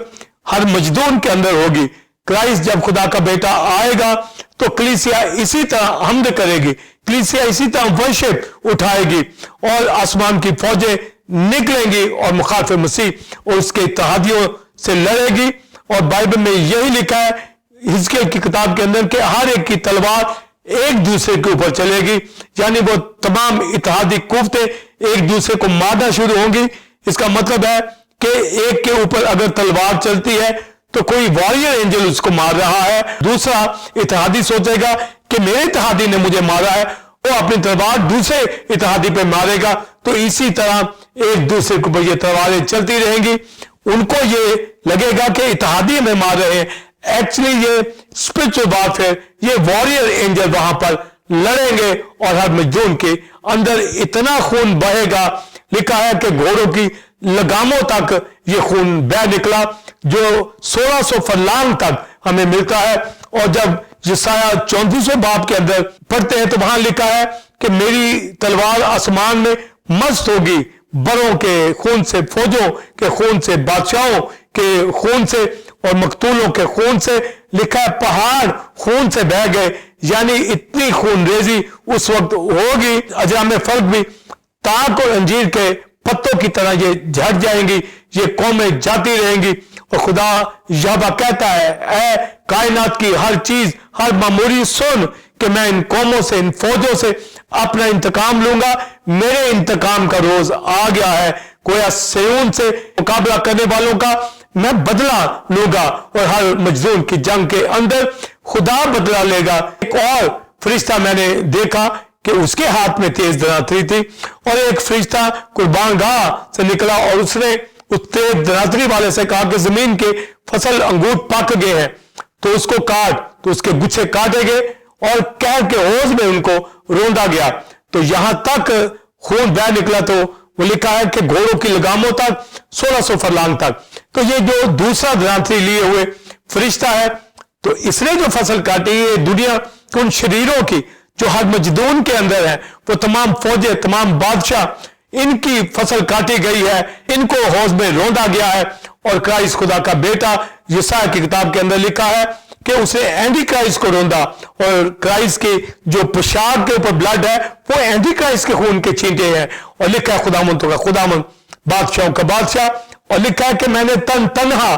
S2: हर मजदूर के अंदर होगी। क्राइस्ट जब खुदा का बेटा आएगा तो कलीसिया इसी तरह हमद करेगी, कलीसिया इसी तरह वर्शिप उठाएगी और आसमान की फौजें निकलेंगी और मुखालिफ मसीह और उसके इत्तेहादियों से लड़ेगी। और बाइबल में यही लिखा है हिजकिय्याह की किताब के अंदर कि हर एक की तलवार एक दूसरे के ऊपर चलेगी, यानी वो तमाम इत्तेहादी कुफ्ते एक दूसरे को मारना शुरू होंगी। इसका मतलब है कि एक के ऊपर अगर तलवार चलती है तो कोई वॉरियर एंजल उसको मार रहा है, दूसरा इत्तेहादी सोचेगा कि मेरे इत्तेहादी ने मुझे मारा है, वो अपनी तलवार दूसरे इत्तेहादी पे मारेगा। तो इसी तरह एक दूसरे के ऊपर ये तलवारें चलती रहेंगी। उनको ये लगेगा कि इत्तेहादी हमें मार रहे हैं, एक्चुअली ये स्पिरिचुअल वारफेयर, ये वॉरियर एंजल वहां पर लड़ेंगे और हर मजदूर के अंदर इतना खून बहेगा। लिखा है कि घोड़ों की लगामों तक ये खून बह निकला, जो 1600 फरलांग तक हमें मिलता है। और जब यशायाह 34वें बाब के अंदर पढ़ते हैं तो वहां लिखा है कि मेरी तलवार आसमान में मस्त होगी, बरों के खून से, फौजों के खून से, बादशाहों के खून से और मकतूलों के खून से। लिखा है पहाड़ खून से बह गए, यानी इतनी खून रेजी उस वक्त होगी, अजराम फर्क भी ताक और अंजीर के पत्तों की तरह ये झड़ जाएंगी, ये कौमें जाती रहेंगी। और खुदा यहोवा कहता है, ऐ कायनात की हर चीज, हर मामूरी सुन कि मैं इन कौमों से, इन फौजों से अपना इंतकाम लूंगा, मेरे इंतकाम का रोज आ गया है। गोया सिय्योन से मुकाबला करने वालों का मैं बदला लूंगा और हर मजलूम की जंग के अंदर खुदा बदला लेगा। एक और फरिश्ता मैंने देखा कि उसके हाथ में तेज धरातरी थी और एक फरिश्ता कुर्बान गाह से निकला और उसने उस तेज धरातरी वाले से कहा कि जमीन के फसल अंगूर पक गए हैं तो उसको काट, तो उसके गुच्छे काटे गए और कह के होश में उनको रोंदा गया। तो यहां तक खून बह निकला, तो वो लिखा है कि घोड़ों की लगामों तक 1600 फरलांग तक। तो ये जो दूसरा धरातरी लिए हुए फरिश्ता है, तो इसने जो फसल काटी है दुनिया उन शरीरों की जो हर मजदूर के अंदर है, वो तमाम फौजें, तमाम बादशाह, इनकी फसल काटी गई है, इनको हौज में रोंदा गया है। और क्राइस्ट खुदा का बेटा यशायाह की किताब के अंदर लिखा है कि उसने एंटी क्राइस्ट को रोंदा और क्राइस्ट की जो पोशाक के ऊपर ब्लड है वो एंटी क्राइस्ट के खून के छींटे हैं। और लिखा है खुदामंद का खुदामंद, बादशाहों का बादशाह। और लिखा है कि मैंने तन्हा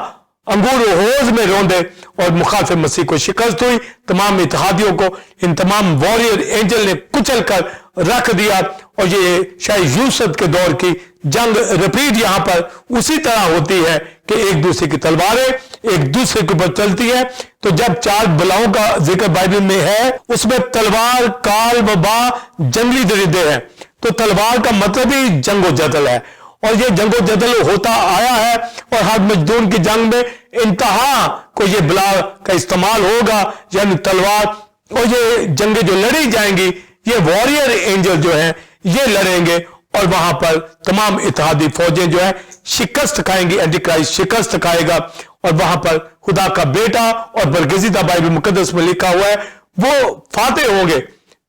S2: अंगूर होज में रोंदे और मुखालिफ मसीह को शिकस्त हुई, तमाम इत्तेहादियों को इन तमाम वॉरियर एंजल ने कुचल कर रख दिया। और ये शायद यूसुफ के दौर की जंग रिपीट यहां पर उसी तरह होती है कि एक दूसरे की तलवारें एक दूसरे के ऊपर चलती है। तो जब 4 बलाओं का जिक्र बाइबल में है उसमें तलवार, काल, वबा, जंगली दरिंदे हैं। तो तलवार का मतलब ही जंगो जदल है और ये जंगो जदल होता आया है और हर मजदूर की जंग में इंतहा को ये बला का इस्तेमाल होगा, यानी तलवार। और ये जंगें जो लड़ी जाएंगी ये वॉरियर एंजल जो है ये लड़ेंगे और वहां पर तमाम इत्तेहादी फौजें जो है शिकस्त खाएंगी, एंटी क्राइस्ट शिकस्त खाएगा और वहां पर खुदा का बेटा और बरगजीदा बाइबल मुकद्दस में लिखा हुआ है वो फातेह होंगे।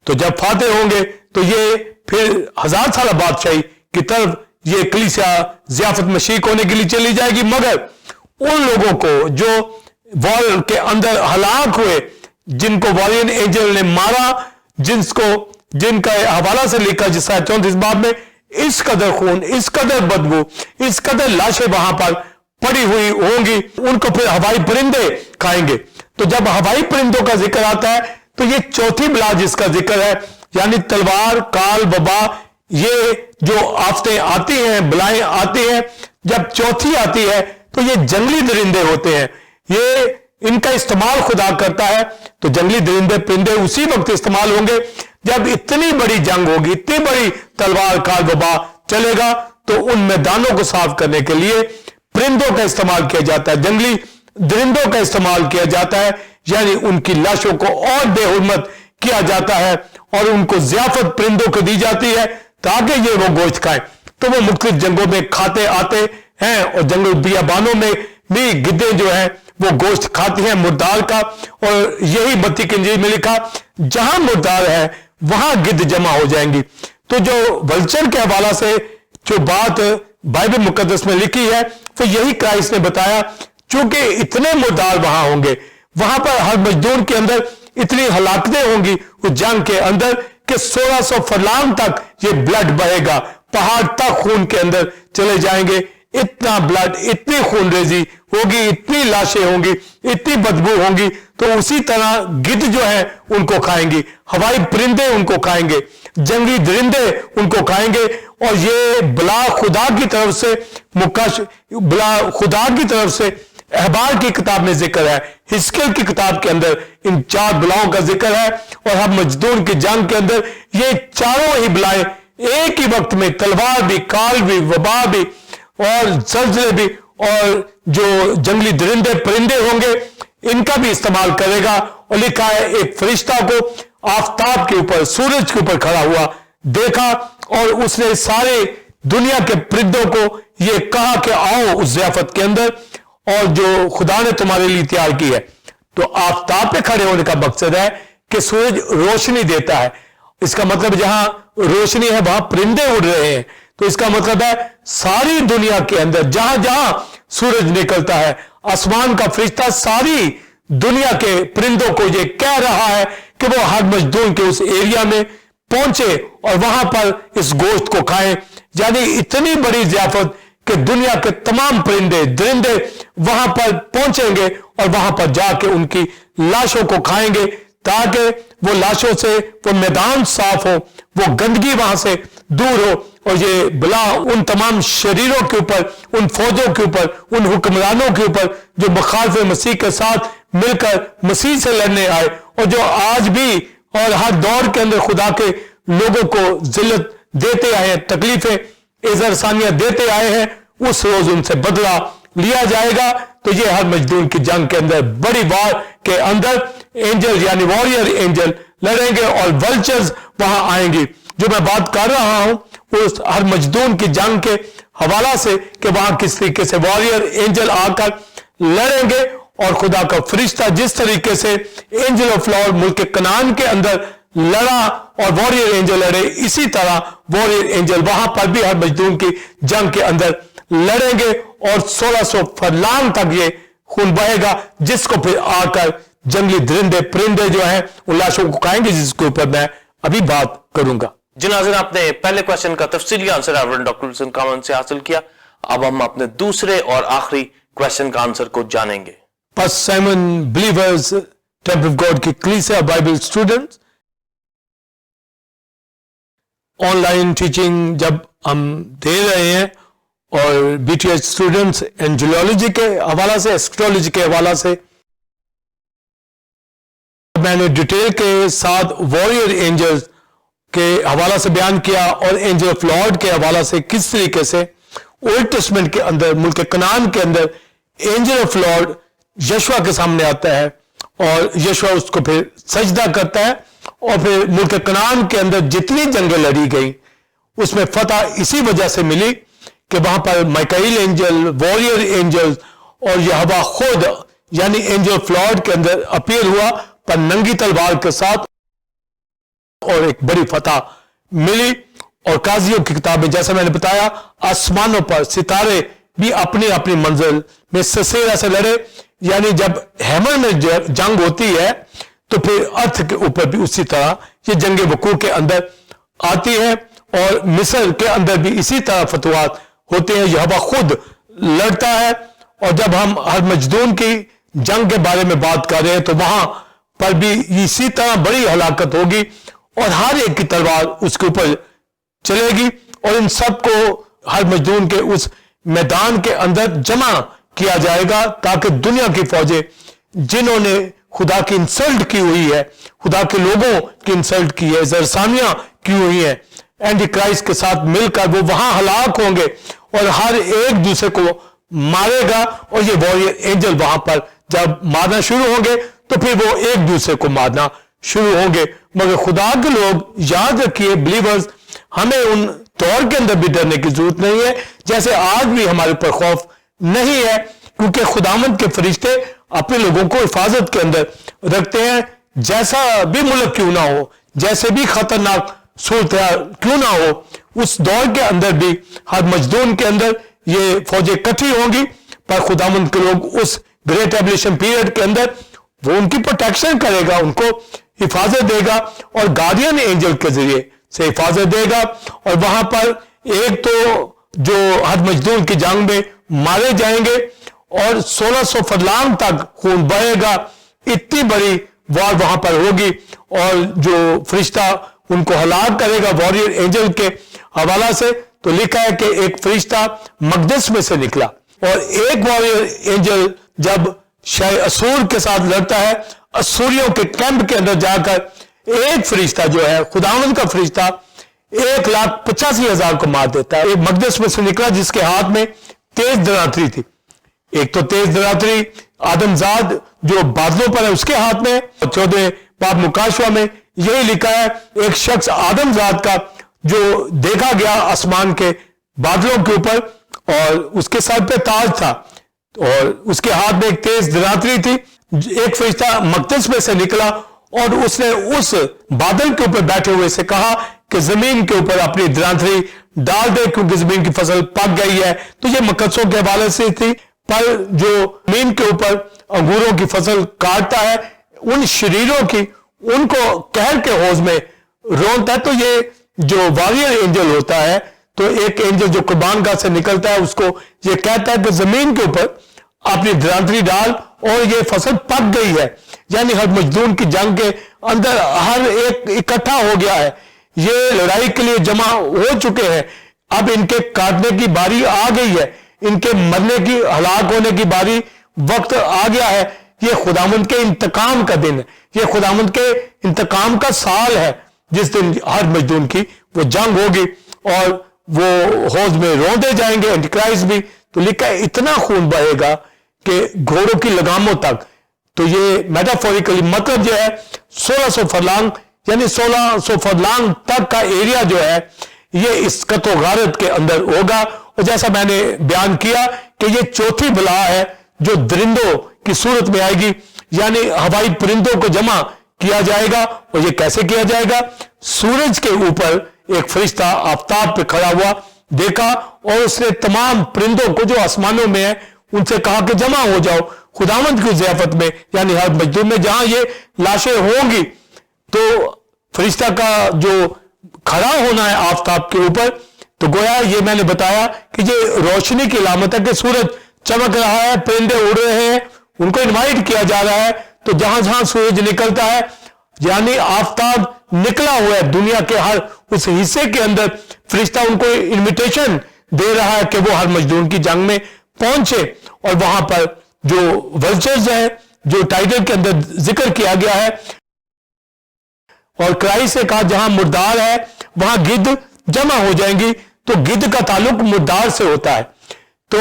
S2: तो जब फातेह होंगे तो ये फिर 1000 साल बादशाही की तरफ ये कलीसिया ज़ियाफत में शरीक होने के लिए चली जाएगी। मगर उन लोगों को जो वॉर के अंदर हलाक हुए, जिनको वॉरियर एंजल ने मारा, जिनका हवाला से लिखा जिसका 34 बाब में इस कदर खून, इस कदर बदबू, इस कदर लाशें वहां पर पड़ी हुई होंगी, उनको फिर हवाई परिंदे खाएंगे। तो जब हवाई परिंदों का जिक्र आता है तो ये चौथी बला जिसका जिक्र है, यानी तलवार, काल, वबा, یہ جو آفتیں آتی ہیں، بلائیں آتی ہیں، جب چوتھی آتی ہے تو یہ جنگلی درندے ہوتے ہیں، یہ ان کا استعمال خدا کرتا ہے. تو جنگلی درندے پرندے اسی وقت استعمال ہوں گے جب اتنی بڑی جنگ ہوگی، اتنی بڑی تلوار کال وبا چلے گا، تو ان میدانوں کو صاف کرنے کے لیے پرندوں کا استعمال کیا جاتا ہے، جنگلی درندوں کا استعمال کیا جاتا ہے. یعنی ان کی لاشوں کو اور بے حرمت کیا جاتا ہے اور ان کو ضیافت پرندوں کو دی جاتی ہے تاکہ یہ وہ گوشت کھائیں. تو وہ مختلف جنگوں میں کھاتے آتے ہیں اور جنگل بیابانوں میں بھی گدے جو ہیں وہ گوشت کھاتی ہیں مردار کا. اور یہی متی کی انجیل میں لکھا جہاں مردار ہے وہاں گدھ جمع ہو جائیں گی. تو جو ولچر کے حوالہ سے جو بات بائبل مقدس میں لکھی ہے وہ یہی کرائسٹ نے بتایا. چونکہ اتنے مردار وہاں ہوں گے، وہاں پر ہر مزدور کے اندر اتنی ہلاکتیں ہوں گی اس جنگ کے اندر کہ 1600 فرلانگ تک یہ بلڈ بہے گا، پہاڑ تک خون کے اندر چلے جائیں گے. اتنا بلڈ، اتنی خون ریزی ہوگی، اتنی لاشیں ہوں گی، اتنی بدبو ہوں گی. تو اسی طرح گدھ جو ہے ان کو کھائیں گی، ہوائی پرندے ان کو کھائیں گے، جنگلی درندے ان کو کھائیں گے. اور یہ بلا خدا کی طرف سے بلا خدا کی طرف سے احبار کی کتاب میں ذکر ہے، حزقیل کی کتاب کے اندر ان 4 بلاؤں کا ذکر ہے. اور ہم مجدون کی جنگ کے اندر یہ چاروں ہی بلائیں ایک ہی وقت میں، تلوار بھی، کال بھی، وبا بھی اور زلزلے بھی، اور جو جنگلی درندے پرندے ہوں گے ان کا بھی استعمال کرے گا. اور لکھا ہے ایک فرشتہ کو آفتاب کے اوپر، سورج کے اوپر کھڑا ہوا دیکھا اور اس نے سارے دنیا کے پرندوں کو یہ کہا کہ آؤ اس ضیافت کے اندر اور جو خدا نے تمہارے لیے تیار کی ہے. تو آفتاب پہ کھڑے ہونے کا مقصد ہے کہ سورج روشنی دیتا ہے. اس کا مطلب جہاں روشنی ہے وہاں پرندے اڑ رہے ہیں. تو اس کا مطلب ہے ساری دنیا کے اندر جہاں جہاں سورج نکلتا ہے، آسمان کا فرشتہ ساری دنیا کے پرندوں کو یہ کہہ رہا ہے کہ وہ ہر مزدور کے اس ایریا میں پہنچے اور وہاں پر اس گوشت کو کھائیں. یعنی اتنی بڑی ضیافت کہ دنیا کے تمام پرندے درندے وہاں پر پہنچیں گے اور وہاں پر جا کے ان کی لاشوں کو کھائیں گے تاکہ وہ لاشوں سے وہ میدان صاف ہو، وہ گندگی وہاں سے دور ہو. اور یہ بلا ان تمام شریروں کے اوپر، ان فوجوں کے اوپر، ان حکمرانوں کے اوپر جو مخالف مسیح کے ساتھ مل کر مسیح سے لڑنے آئے اور جو آج بھی اور ہر دور کے اندر خدا کے لوگوں کو ذلت دیتے آئے ہیں، تکلیفیں اذر ثانیہ دیتے آئے ہیں، اس روز ان سے بدلہ لیا جائے گا. تو یہ ہر مجدون کی جنگ کے اندر بڑی وار کے اندر اینجل یعنی واریر اینجل لڑیں گے اور ولچرز وہاں آئیں گی. جو میں بات کر رہا ہوں اس ہر مجدون کی جنگ کے حوالہ سے کہ وہاں کس طریقے سے واریر اینجل آ کر لڑیں گے اور خدا کا فرشتہ جس طریقے سے اینجل آف لارڈ ملک کنعان کے اندر لڑا اور واریر اینجل لڑے، اسی طرح واریر اینجل وہاں پر بھی ہر مجدون کی جنگ کے اندر لڑیں گے اور 1600 فرلانگ تک یہ خون بہے گا جس کو پھر آ کر جنگلی درندے پرندے جو ہیں ان لاشوں کو کھائیں گے، جس کے اوپر میں ابھی بات کروں گا.
S1: جی ناظرین، آپ نے پہلے کوشچن کا تفصیلی answer reverend doctor Wilson common سے حاصل کیا. اب ہم اپنے دوسرے اور آخری کوشچن کا آنسر کو جانیں گے.
S2: Pastor Simon believers temple of God کی کلیسیا Bible students, on line teaching جب ہم دے رہے ہیں اور بی ٹی ایچ اسٹوڈنٹس اینجلولوجی کے حوالہ سے، ایسٹرولوجی کے حوالہ سے میں نے ڈیٹیل کے ساتھ واریر اینجلز کے حوالہ سے بیان کیا اور اینجل آف لارڈ کے حوالہ سے کس طریقے سے اولڈ ٹیسٹمنٹ کے اندر ملک کنعان کے اندر اینجل آف لارڈ یشوع کے سامنے آتا ہے اور یشوع اس کو پھر سجدہ کرتا ہے اور پھر ملک کنعان کے اندر جتنی جنگیں لڑی گئی اس میں فتح اسی وجہ سے ملی کہ وہاں پر میکائیل اینجل، واریر اینجل اور یہوہ خود یعنی اینجل آف لارڈ کے اندر اپیئر ہوا پر ننگی تلوار کے ساتھ اور ایک بڑی فتح ملی. اور قاضیوں کی کتاب میں جیسا میں نے بتایا آسمانوں پر ستارے بھی اپنی اپنی منزل میں سسیرا سے لڑے. یعنی جب ہیمر میں جنگ ہوتی ہے تو پھر ارتھ کے اوپر بھی اسی طرح یہ جنگ وقوع کے اندر آتی ہے اور مصر کے اندر بھی اسی طرح فتوحات ہوتے ہیں. یہوہ خود لڑتا ہے اور جب ہم ہر مجدون کی جنگ کے بارے میں بات کر رہے ہیں تو وہاں پر بھی اسی طرح بڑی ہلاکت ہوگی اور ہر ایک کی تلوار اس کے اوپر چلے گی اور ان سب کو ہر مجدون کے اس میدان کے اندر جمع کیا جائے گا تاکہ دنیا کی فوجیں جنہوں نے خدا کی انسلٹ کی ہوئی ہے, خدا کے لوگوں کی انسلٹ کی ہے, زرسانیاں کی ہوئی ہیں, اینٹی کرائسٹ کے ساتھ مل کر وہ وہاں ہلاک ہوں گے اور ہر ایک دوسرے کو مارے گا. اور یہ واریر اینجل وہاں پر جب مارنا شروع ہوں گے تو پھر وہ ایک دوسرے کو مارنا شروع ہوں گے. مگر خدا کے لوگ یاد رکھیے بلیورز, ہمیں ان دور کے اندر بھی ڈرنے کی ضرورت نہیں ہے جیسے آج بھی ہمارے اوپر خوف نہیں ہے, کیونکہ خداوند کے فرشتے اپنے لوگوں کو حفاظت کے اندر رکھتے ہیں. جیسا بھی ملک کیوں نہ ہو, جیسے بھی خطرناک صورتحال کیوں نہ ہو, اس دور کے اندر بھی ہر مجدون کے اندر یہ فوجیں اکٹھی ہوں گی, پر خداوند کے لوگ اس گریٹ ایبلیشن پیریڈ کے اندر وہ ان کی پروٹیکشن کرے گا, ان کو حفاظت دے گا اور گارڈین اینجل کے ذریعے سے حفاظت دے گا. اور وہاں پر ایک تو جو ہر مجدون کی جنگ میں مارے جائیں گے اور 1600 فرلانگ تک خون بہے گا, اتنی بڑی وار وہاں پر ہوگی. اور جو فرشتہ ان کو ہلاک کرے گا واریر اینجل کے حوالہ سے, تو لکھا ہے کہ ایک فرشتہ مقدس میں سے نکلا اور ایک واریر اینجل جب شاہ اسور کے ساتھ لڑتا ہے, اسوریوں کے کیمپ کے اندر جا کر ایک فرشتہ جو ہے خداوند کا فرشتہ 1,85,000 کو مار دیتا ہے. ایک مقدس میں سے نکلا جس کے ہاتھ میں تیز دراطری تھی. ایک تو تیز دراطری آدم زاد جو بادلوں پر ہے اس کے ہاتھ میں, 14 باب مکاشوہ میں یہی لکھا ہے ایک شخص آدم زاد کا جو دیکھا گیا آسمان کے بادلوں کے اوپر اور اس کے سر پہ تاج تھا اور اس کے ہاتھ میں ایک تیز دراطری تھی. ایک فرشتہ مقدس میں سے نکلا اور اس نے اس بادل کے اوپر بیٹھے ہوئے سے کہا کہ زمین کے اوپر اپنی دراطری ڈال دے کیونکہ زمین کی فصل پک گئی ہے. تو یہ مقدسوں کے حوالے سے تھی, پر جو زمین کے اوپر انگوروں کی فصل کاٹتا ہے ان شریروں کی ان کو قہر کے حوض میں رونتا ہے. تو یہ جو واریر اینجل ہوتا ہے, تو ایک اینجل جو قربان گاہ سے نکلتا ہے اس کو یہ کہتا ہے کہ زمین کے اوپر اپنی دراطری ڈال اور یہ فصل پک گئی ہے. یعنی ہر مجدون کی جنگ کے اندر ہر ایک اکٹھا ہو گیا ہے, یہ لڑائی کے لیے جمع ہو چکے ہیں. اب ان کے کاٹنے کی باری آ گئی ہے, ان کے مرنے کی ہلاک ہونے کی باری وقت آ گیا ہے. یہ خداوند کے انتقام کا دن ہے, یہ خداوند کے انتقام کا سال ہے جس دن ہر مجدون کی وہ جنگ ہوگی اور وہ حوض میں روندے جائیں گے اینٹی کرائسٹ بھی. تو لکھا ہے اتنا خون بہے گا کہ گھوڑوں کی لگاموں تک. تو یہ میٹافوریکلی مطلب یہ ہے 1600 فرلانگ یعنی 1600 فرلانگ تک کا ایریا جو ہے یہ اس قط و غارت کے اندر ہوگا. اور جیسا میں نے بیان کیا کہ یہ چوتھی بلا ہے جو درندوں کی صورت میں آئے گی, یعنی ہوائی پرندوں کو جمع کیا جائے گا. اور یہ کیسے کیا جائے گا؟ سورج کے اوپر ایک فرشتہ آفتاب پہ کھڑا ہوا دیکھا اور اس نے تمام پرندوں کو جو آسمانوں میں ہیں ان سے کہا کہ جمع ہو جاؤ خداوند کی ضیافت میں, یعنی ہر مجدون میں جہاں یہ لاشیں ہوں گی. تو فرشتہ کا جو کھڑا ہونا ہے آفتاب کے اوپر, تو گویا یہ میں نے بتایا کہ یہ روشنی کی علامت ہے کہ سورج چمک رہا ہے, پرندے اڑ رہے ہیں, ان کو انوائٹ کیا جا رہا ہے. تو جہاں جہاں سورج نکلتا ہے یعنی آفتاب نکلا ہوا ہے دنیا کے ہر اس حصے کے اندر, فرشتہ ان کو انویٹیشن دے رہا ہے کہ وہ ہر مجدون کی جنگ میں پہنچے. اور وہاں پر جو ولچرز ہیں جو ٹائٹل کے اندر ذکر کیا گیا ہے, اور کرائسٹ سے کہا جہاں مردار ہے وہاں گدھ جمع ہو جائیں گی. تو گدھ کا تعلق مردار سے ہوتا ہے, تو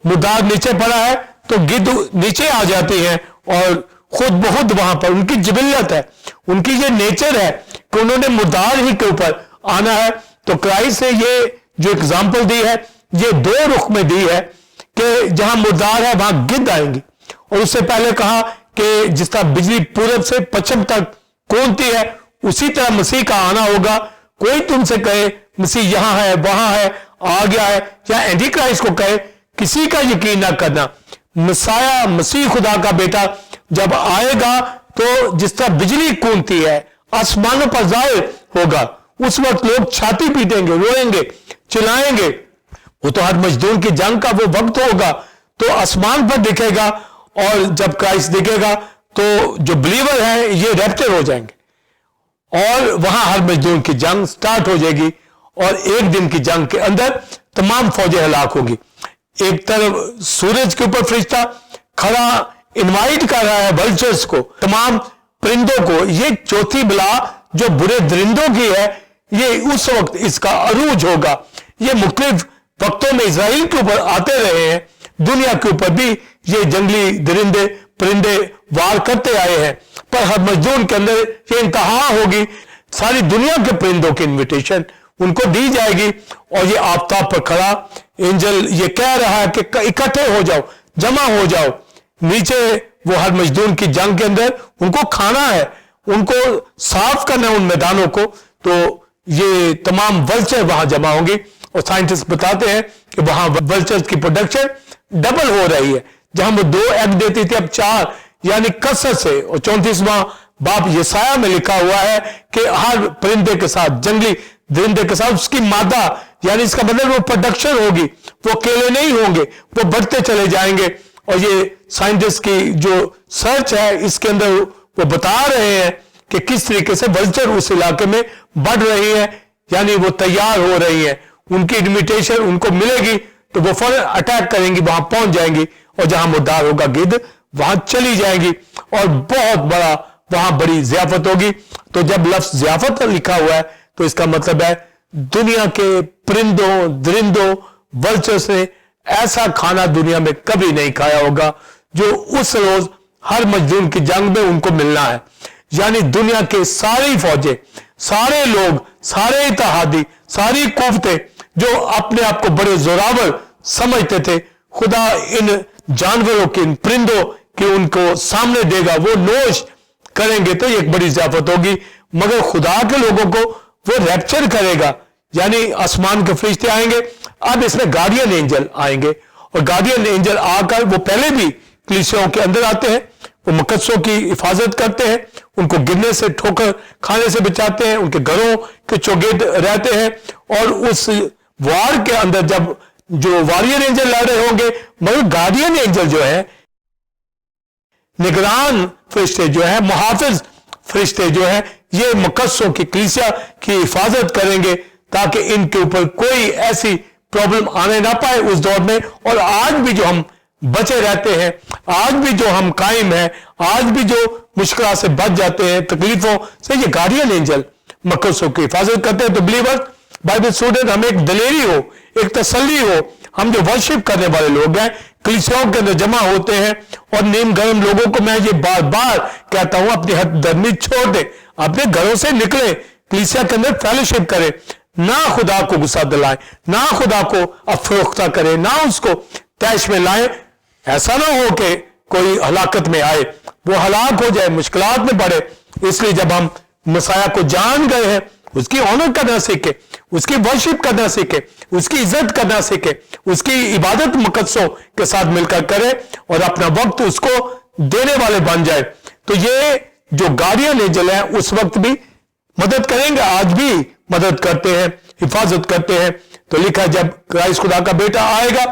S2: مردار نیچے پڑا ہے تو گدھ نیچے آ جاتے ہیں اور خود بخود وہاں پر ان کی جبلت ہے, ان کی یہ نیچر ہے کہ انہوں نے مردار ہی کے اوپر آنا ہے. تو کرائسٹ سے یہ جو اگزامپل دی ہے یہ دو رخ میں دی ہے کہ جہاں مردار ہے وہاں گدھ آئیں گی. اور اس سے پہلے کہا کہ جس طرح بجلی پورب سے پچھم تک کونتی ہے اسی طرح مسیح کا آنا ہوگا. کوئی تم سے کہے مسیح یہاں ہے وہاں ہے آ گیا ہے, یا اینٹی کرائسٹ کو کہے, کسی کا یقین نہ کرنا. مسیح مسیح خدا کا بیٹا جب آئے گا تو جس طرح بجلی کونتی ہے آسمانوں پر ظاہر ہوگا, اس وقت لوگ چھاتی پیٹیں گے, روئیں گے, چلائیں گے. وہ تو ہر مجدون کی جنگ کا وہ وقت ہوگا تو آسمان پر دکھے گا, اور جب کرائسٹ دکھے گا تو جو بلیور ہیں یہ ریپچر ہو جائیں گے اور وہاں ہر مجدون کی جنگ سٹارٹ ہو جائے گی. اور ایک दिन की जंग के अंदर तमाम फौजें हलाक होगी। एक तरफ सूरज के ऊपर फरिश्ता खड़ा इनवाइट कर रहा है वल्चर्स को, तमाम परिंदों को। ये चौथी बला जो बुरे दरिंदों की है, ये उस वक्त इसका अरूज होगा। ये मुख्तलिफ वक्तों में इजराइल के ऊपर आते रहे हैं, दुनिया के ऊपर भी ये जंगली दरिंदे परिंदे वार करते आए हैं, पर हर मजदूर के अंदर ये इंतहा होगी। सारी दुनिया के परिंदों की इन्विटेशन उनको दी जाएगी और ये आफताब पर खड़ा एंजल ये कह रहा है कि इकट्ठे हो जाओ, जमा हो जाओ। नीचे वो हर मजदूर की जंग के अंदर उनको खाना है, उनको साफ करना है उन मैदानों को। तो ये तमाम वल्चर वहां जमा होंगी और साइंटिस्ट बताते हैं कि वहां वल्चर्स की प्रोडक्शन डबल हो रही है। जहां वो 2 एग देती थी अब 4, यानी कसरत से। और 34वां बाब यसाया में लिखा हुआ है कि हर परिंदे के साथ, जंगली दरिंदे के साथ उसकी मादा, यानी इसका मतलब वो प्रोडक्शन होगी, वो अकेले नहीं होंगे, वो बढ़ते चले जाएंगे। और ये साइंटिस्ट की जो सर्च है इसके अंदर वो बता रहे हैं कि किस तरीके से वल्चर उस इलाके में बढ़ रही है, यानी वो तैयार हो रही है। उनकी इन्विटेशन उनको मिलेगी तो वो फौरन अटैक करेंगी, वहां पहुंच जाएंगी और जहां मुर्दार होगा गिद्ध वहां चली जाएंगी और बहुत बड़ा वहां बड़ी जियाफत होगी। तो जब लफ्ज जियाफत लिखा हुआ है तो इसका मतलब है दुनिया के परिंदों दरिंदों वल्चर्स ने ऐसा खाना दुनिया में कभी नहीं खाया होगा जो उस रोज हर मजदूर की जंग में उनको मिलना है। यानी दुनिया के सारी फौजें, सारे लोग, सारे इत्तेहादी, सारी कुव्वतें जो अपने आप को बड़े जोरावर समझते थे, खुदा इन जानवरों के, इन परिंदों के उनको सामने देगा, वो नोश करेंगे तो एक बड़ी ज़ियाफत होगी। मगर खुदा के लोगों को वो रैप्चर करेगा, यानी आसमान के फरिश्ते आएंगे। अब इसमें गार्डियन एंजल आएंगे और गार्डियन एंजल आकर वो पहले भी कलीसियाओं के अंदर आते हैं, वो मुकद्दसों की हिफाजत करते हैं, उनको गिरने से, ठोकर खाने से बचाते हैं, उनके घरों के चौगिर्द रहते हैं। और उस वार के अंदर जब जो वॉरियर एंजल लड़ रहे होंगे, मगर गार्डियन एंजल जो है, निगरान फरिश्ते जो है, मुहाफिज फरिश्ते जो है, ये मुकद्दसों की कलीसिया की हिफाजत करेंगे ताकि इनके ऊपर कोई ऐसी प्रॉब्लम आने ना पाए उस दौर में। और आज भी जो हम बचे रहते हैं, आज भी जो हम कायम हैं, आज भी जो मुश्किल से बच जाते हैं, तकलीफों से, ये गार्डियन एंजल मुकद्दसों की हिफाजत करते हैं। तो बिलीवर्स, बाइबल स्टूडेंट, हमें एक दलेरी हो, एक तसल्ली हो। हम जो वर्शिप करने वाले लोग हैं, कलीसियाओं के अंदर जमा होते हैं और नीम गरम लोगों को मैं ये बार बार कहता हूं, अपनी हददर्मी छोड़ दे, अपने घरों से निकले, कलीसिया के अंदर फेलोशिप करें, ना खुदा को गुस्सा दिलाएं, ना खुदा को अफरोख्ता करें, ना उसको तैश में लाएं। ऐसा ना हो कि कोई हलाकत में आए, वो हलाक हो जाए, मुश्किलात में पड़े। इसलिए जब हम मसाया को जान गए हैं, उसकी ऑनर करना सीखे, उसकी वर्शिप करना सीखे, उसकी इज्जत करना सीखे, उसकी इबादत मुकद्दसों के साथ मिलकर करे और अपना वक्त उसको देने वाले बन जाए। तो ये जो गार्डियन एंजल है उस वक्त भी मदद करेंगे, आज भी मदद करते हैं, हिफाजत करते हैं। तो लिखा है जब क्राइस्ट खुदा का बेटा आएगा,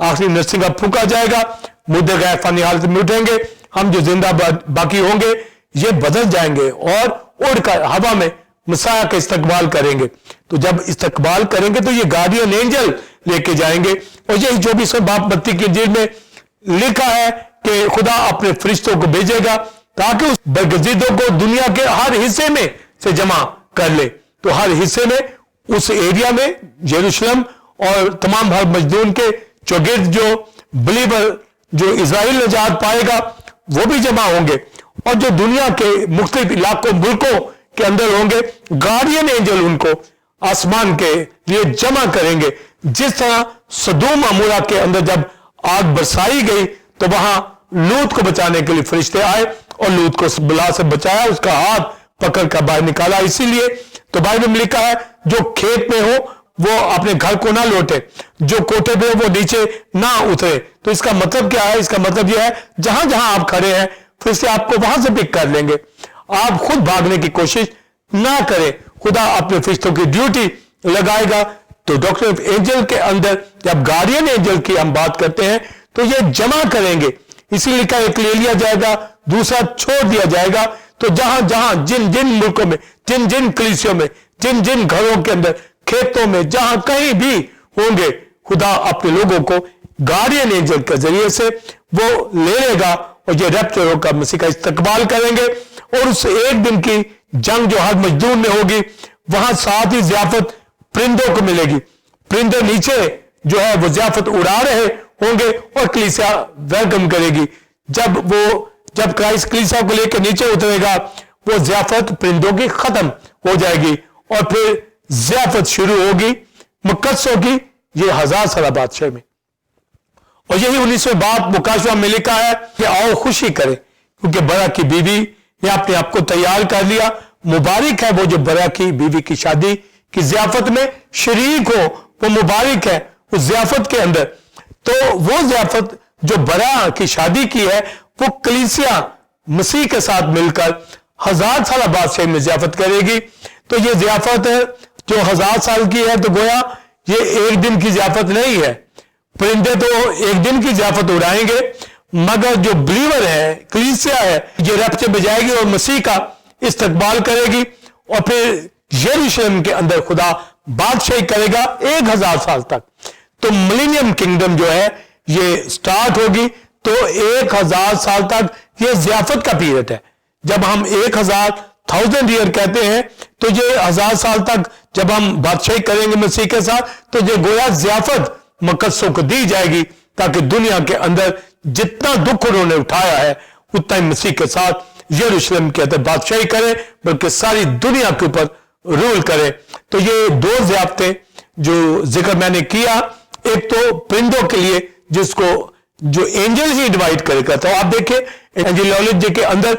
S2: आखिरी नरसिंगा फूंका जाएगा, मुद्दे गैर फानी हालत में उठेंगे, हम जो जिंदा बाकी होंगे ये बदल जाएंगे और उड़कर हवा में मसाया का इस्तकबाल करेंगे। तो जब इस्तकबाल करेंगे तो ये गार्डियन एंजल लेके जाएंगे। और यही 24वें बाब मत्ती की इंजील में लिखा है कि खुदा अपने फरिश्तों को भेजेगा ताकि उस बरगजीदों को दुनिया के हर हिस्से में से जमा कर ले। तो हर हिस्से में, उस एरिया में, यरूशलेम और तमाम हर मजदूर के चौगिर्द जो बिलीवर जो इजराइल निजात पाएगा वो भी जमा होंगे। और जो दुनिया के मुख्तलिफ इलाकों मुल्कों के अंदर होंगे, गार्डियन एंजल उनको आसमान के लिए जमा करेंगे। जिस तरह सदोम अमूरा के अंदर जब आग बरसाई गई तो वहां लूत को बचाने के लिए फरिश्ते आए और लूत को बला से बचाया, उसका हाथ पकड़ कर बाहर निकाला। इसीलिए तो बाइबल में लिखा है जो खेत में हो वो अपने घर को ना लौटे, जो कोठे पे हो वो नीचे ना उतरे। तो इसका मतलब क्या है? इसका मतलब यह है जहां जहां आप खड़े हैं फरिश्ते आपको वहां से पिक कर लेंगे। आप खुद भागने की कोशिश ना करें, खुदा अपने फरिश्तों की ड्यूटी लगाएगा। तो डॉक्टर ऑफ एंजल के अंदर जब गार्डियन एंजल की हम बात करते हैं तो ये जमा करेंगे, इसीलिए लिखा एक ले लिया जाएगा, दूसरा छोड़ दिया जाएगा। तो जहां जहां जिन जिन मुल्कों में, जिन जिन कलीसियों में, जिन जिन घरों के अंदर खेतों में, जहां कहीं भी होंगे, खुदा अपने लोगों को गार्डियन एंजल के जरिए से वो ले लेगा और ये रैप्चर होकर मसीह का इस्तकबाल करेंगे। और उस एक दिन की जंग जो हर मजदूर में होगी, वहां साथ ही ज़ियाफत परिंदों को मिलेगी। परिंदे नीचे जो है वो ज़ियाफत उड़ा रहे होंगे और कलीसिया वेलकम करेगी। जब क्राइस्ट कलीसिया को लेकर नीचे उतरेगा, वो ज़ियाफत परिंदों की खत्म हो जाएगी और फिर ज़ियाफत शुरू होगी मुकद्दसों की, ये 1000 साल बादशाह में। और यही 19वें बाब मुकाशवा में लिखा है कि आओ खुशी करें, क्योंकि बरा की बीवी ने अपने आप को तैयार कर लिया। मुबारक है वो जो बरा की बीवी की शादी की ज़ियाफत में शरीक हो, वो मुबारक है उस ज़ियाफत के अंदर। तो वो ज़ियाफत जो बरा की शादी की है, वो कलीसिया मसीह के साथ मिलकर 1000 साल बादशाह में ज़ियाफत करेगी। तो ये ज़ियाफत है जो 1000 साल की है, तो गोया ये एक दिन की ज़ियाफत नहीं है। परिंदे तो एक दिन की ज़ियाफत उड़ाएंगे, मगर जो बिलीवर है, कलीसिया है, ये रैप्चर में जाएगी और मसीह का इस्तकबाल करेगी और फिर यरूशलेम के अंदर खुदा बादशाही करेगा 1000 साल तक। तो मिलेनियम किंगडम जो है ये स्टार्ट होगी। तो 1000 साल तक ये ज़ियाफत का पीरियड है। जब हम 1000 ईयर कहते हैं, तो ये 1000 साल तक जब हम बादशाही करेंगे मसीह के साथ, तो ये गोया ज़ियाफत मुकद्दसों को दी जाएगी, ताकि दुनिया के अंदर जितना दुख उन्होंने उठाया है, उतना ही मसीह के साथ यरूशलेम के अंदर बादशाही करें, बल्कि सारी दुनिया के ऊपर रूल करें। तो ये 2 ज़ियाफतें जो जिक्र मैंने किया, एक तो परिंदों के लिए जिसको जो एंजल ही इनवाइट करेगा। तो आप देखिए एंजेलियोलॉजी के अंदर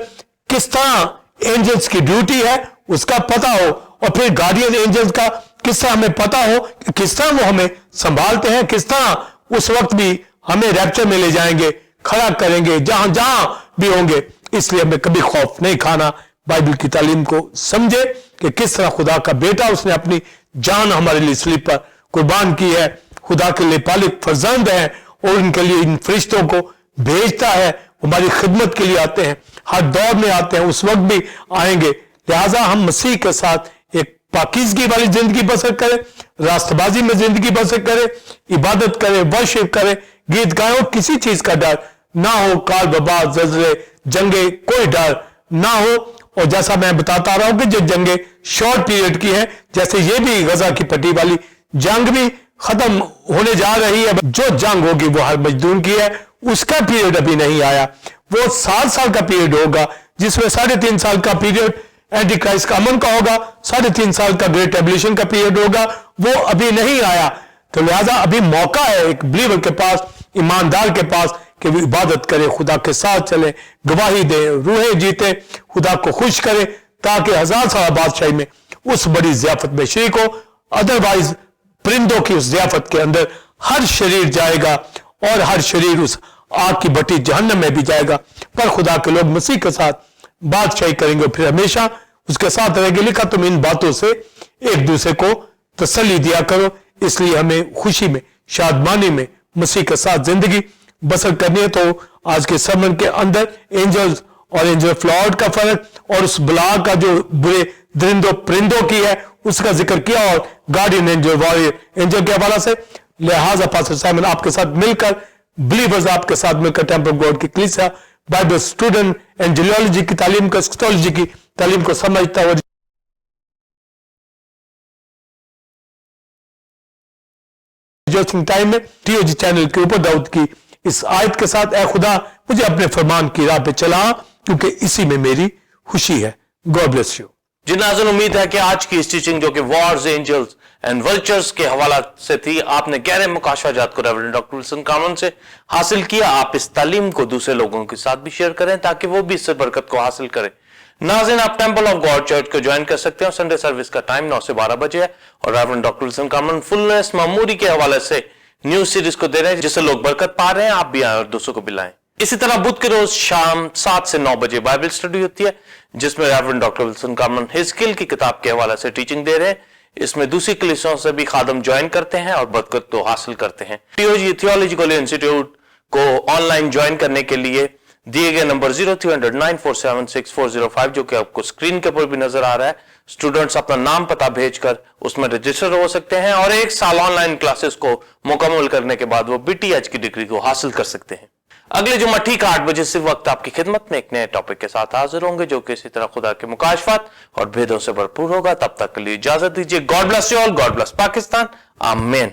S2: किस तरह एंजल्स की ड्यूटी है उसका पता हो, और फिर गार्डियन एंजल्स का किस तरह हमें पता हो कि किस तरह वो हमें संभालते हैं, किस तरह उस वक्त भी हमें रैप्चर में ले जाएंगे, खड़ा करेंगे जहां जहां भी होंगे। इसलिए हमें कभी खौफ नहीं खाना। बाइबल की तालीम को समझे कि किस तरह खुदा का बेटा उसने अपनी जान हमारे लिए सलीब पर कुर्बान की है। खुदा के लिए पालिक फर्जंद है और उनके लिए इन फरिश्तों को भेजता है, हमारी खिदमत के लिए आते हैं, हर दौर में आते हैं, उस वक्त भी आएंगे। लिहाजा हम मसीह के साथ एक पाकीज़गी वाली जिंदगी बसर करें, रास्तबाजी में जिंदगी बसर करें, इबादत करें, वर्शिप करें, गीत गाएं, और किसी चीज का डर ना हो, काल बबा जल्जले जंगे कोई डर ना हो। और जैसा मैं बताता रहा हूं कि जो जंगे शॉर्ट पीरियड की है, जैसे ये भी गजा की पट्टी वाली जंग भी खत्म होने जा रही है। जो जंग होगी वो हर मजदूर की है, उसका पीरियड अभी नहीं आया। वो 7 साल का पीरियड होगा, जिसमें 3.5 साल का पीरियड एंटी क्राइस्ट का अमन का होगा, 3.5 साल का ग्रेट एबलिशन का पीरियड होगा, वो अभी नहीं आया। तो लिहाजा अभी मौका है एक बिलीवर के पास, ईमानदार के पास, कि वो इबादत करे, खुदा के साथ चले, गवाही दे, रूहें जीते, खुदा को खुश करे, ताकि 1000 साल बादशाही में उस बड़ी ज़ियाफत में शरीक हो। अदरवाइज परिंदों की उस ज़ियाफत के अंदर हर शरीर जाएगा और हर शरीर उस आग की भट्टी जहन्नम में भी जाएगा। पर खुदा के लोग मसीह के साथ बादशाही करेंगे, फिर हमेशा उसके साथ रहेंगे। लिखा तुम इन बातों से एक दूसरे को तसल्ली दिया करो। इसलिए हमें खुशी में, शादमानी में मसीह के साथ जिंदगी बसर करनी है। तो आज के sermon के अंदर एंजल्स और एंजल ऑफ लॉर्ड का फर्क, और उस बला का जो बुरे दरिंदों परिंदों की है उसका जिक्र किया, और गार्डियन एंजल, वॉरियर एंजल के हवाला से। लिहाजा पास्टर साइमन आपके साथ मिलकर, बिलीवर्स आपके साथ मिलकर, टेंपल ऑफ गॉड की कलीसिया, बाइबल स्टूडेंट, एंजेलियोलॉजी की तालीम को, एस्क्टोलॉजी की तालीम को समझता हुआ टाइम में टीओजी चैनल के ऊपर दाऊद की इस आयत के साथ, ऐ खुदा मुझे अपने फरमान की राह पे चला, क्योंकि इसी में मेरी खुशी है। God bless you.
S1: जी नाज़रीन, उम्मीद है कि आज की इस टीचिंग जो कि वॉर्स, एंजल्स एंड वल्चर्स के हवाला से थी, आपने गहरे मुकाशवाजात को रेवरेंड डॉक्टर विल्सन कामन से हासिल किया। आप इस तालीम को दूसरे लोगों के साथ भी शेयर करें, ताकि वो भी इससे बरकत को हासिल करें। नाज़रीन, आप टेंपल ऑफ गॉड चर्च को ज्वाइन कर सकते हैं। संडे सर्विस का टाइम 9 से 12 बजे है, और रेवरेंड डॉक्टर विल्सन कामन फुलनेस मामूरी के हवाले से न्यूज सीरीज को दे रहे हैं, जिससे लोग बरकत पा रहे हैं। आप भी आए और दूसरों को भी लाएं। इसी तरह बुध के रोज शाम 7 से 9 बजे बाइबल स्टडी होती है, जिसमें रेवरेंड डॉक्टर विल्सन कामन हिजकियल की किताब के हवाले से टीचिंग दे रहे हैं। इसमें दूसरी कलीसियाओं से भी खादम ज्वाइन करते हैं और बरकत तो हासिल करते हैं। टीओजी थियोलॉजिकल इंस्टीट्यूट को ऑनलाइन ज्वाइन करने के लिए दिए गए नंबर 03009476 जो कि आपको स्क्रीन के ऊपर भी नजर आ रहा है, स्टूडेंट्स अपना नाम पता भेजकर उसमें रजिस्टर हो सकते हैं और 1 साल ऑनलाइन क्लासेस को मुकम्मल करने के बाद वो BTH की डिग्री को हासिल कर सकते हैं। अगले जुम्मा ठीक 8 बजे इसी वक्त आपकी खिदमत में एक नए टॉपिक के साथ हाजिर होंगे जो कि इसी तरह खुदा के मुकाशफात और भेदों से भरपूर होगा। तब तक के लिए इजाजत दीजिए। God bless you all, God bless Pakistan, आमीन।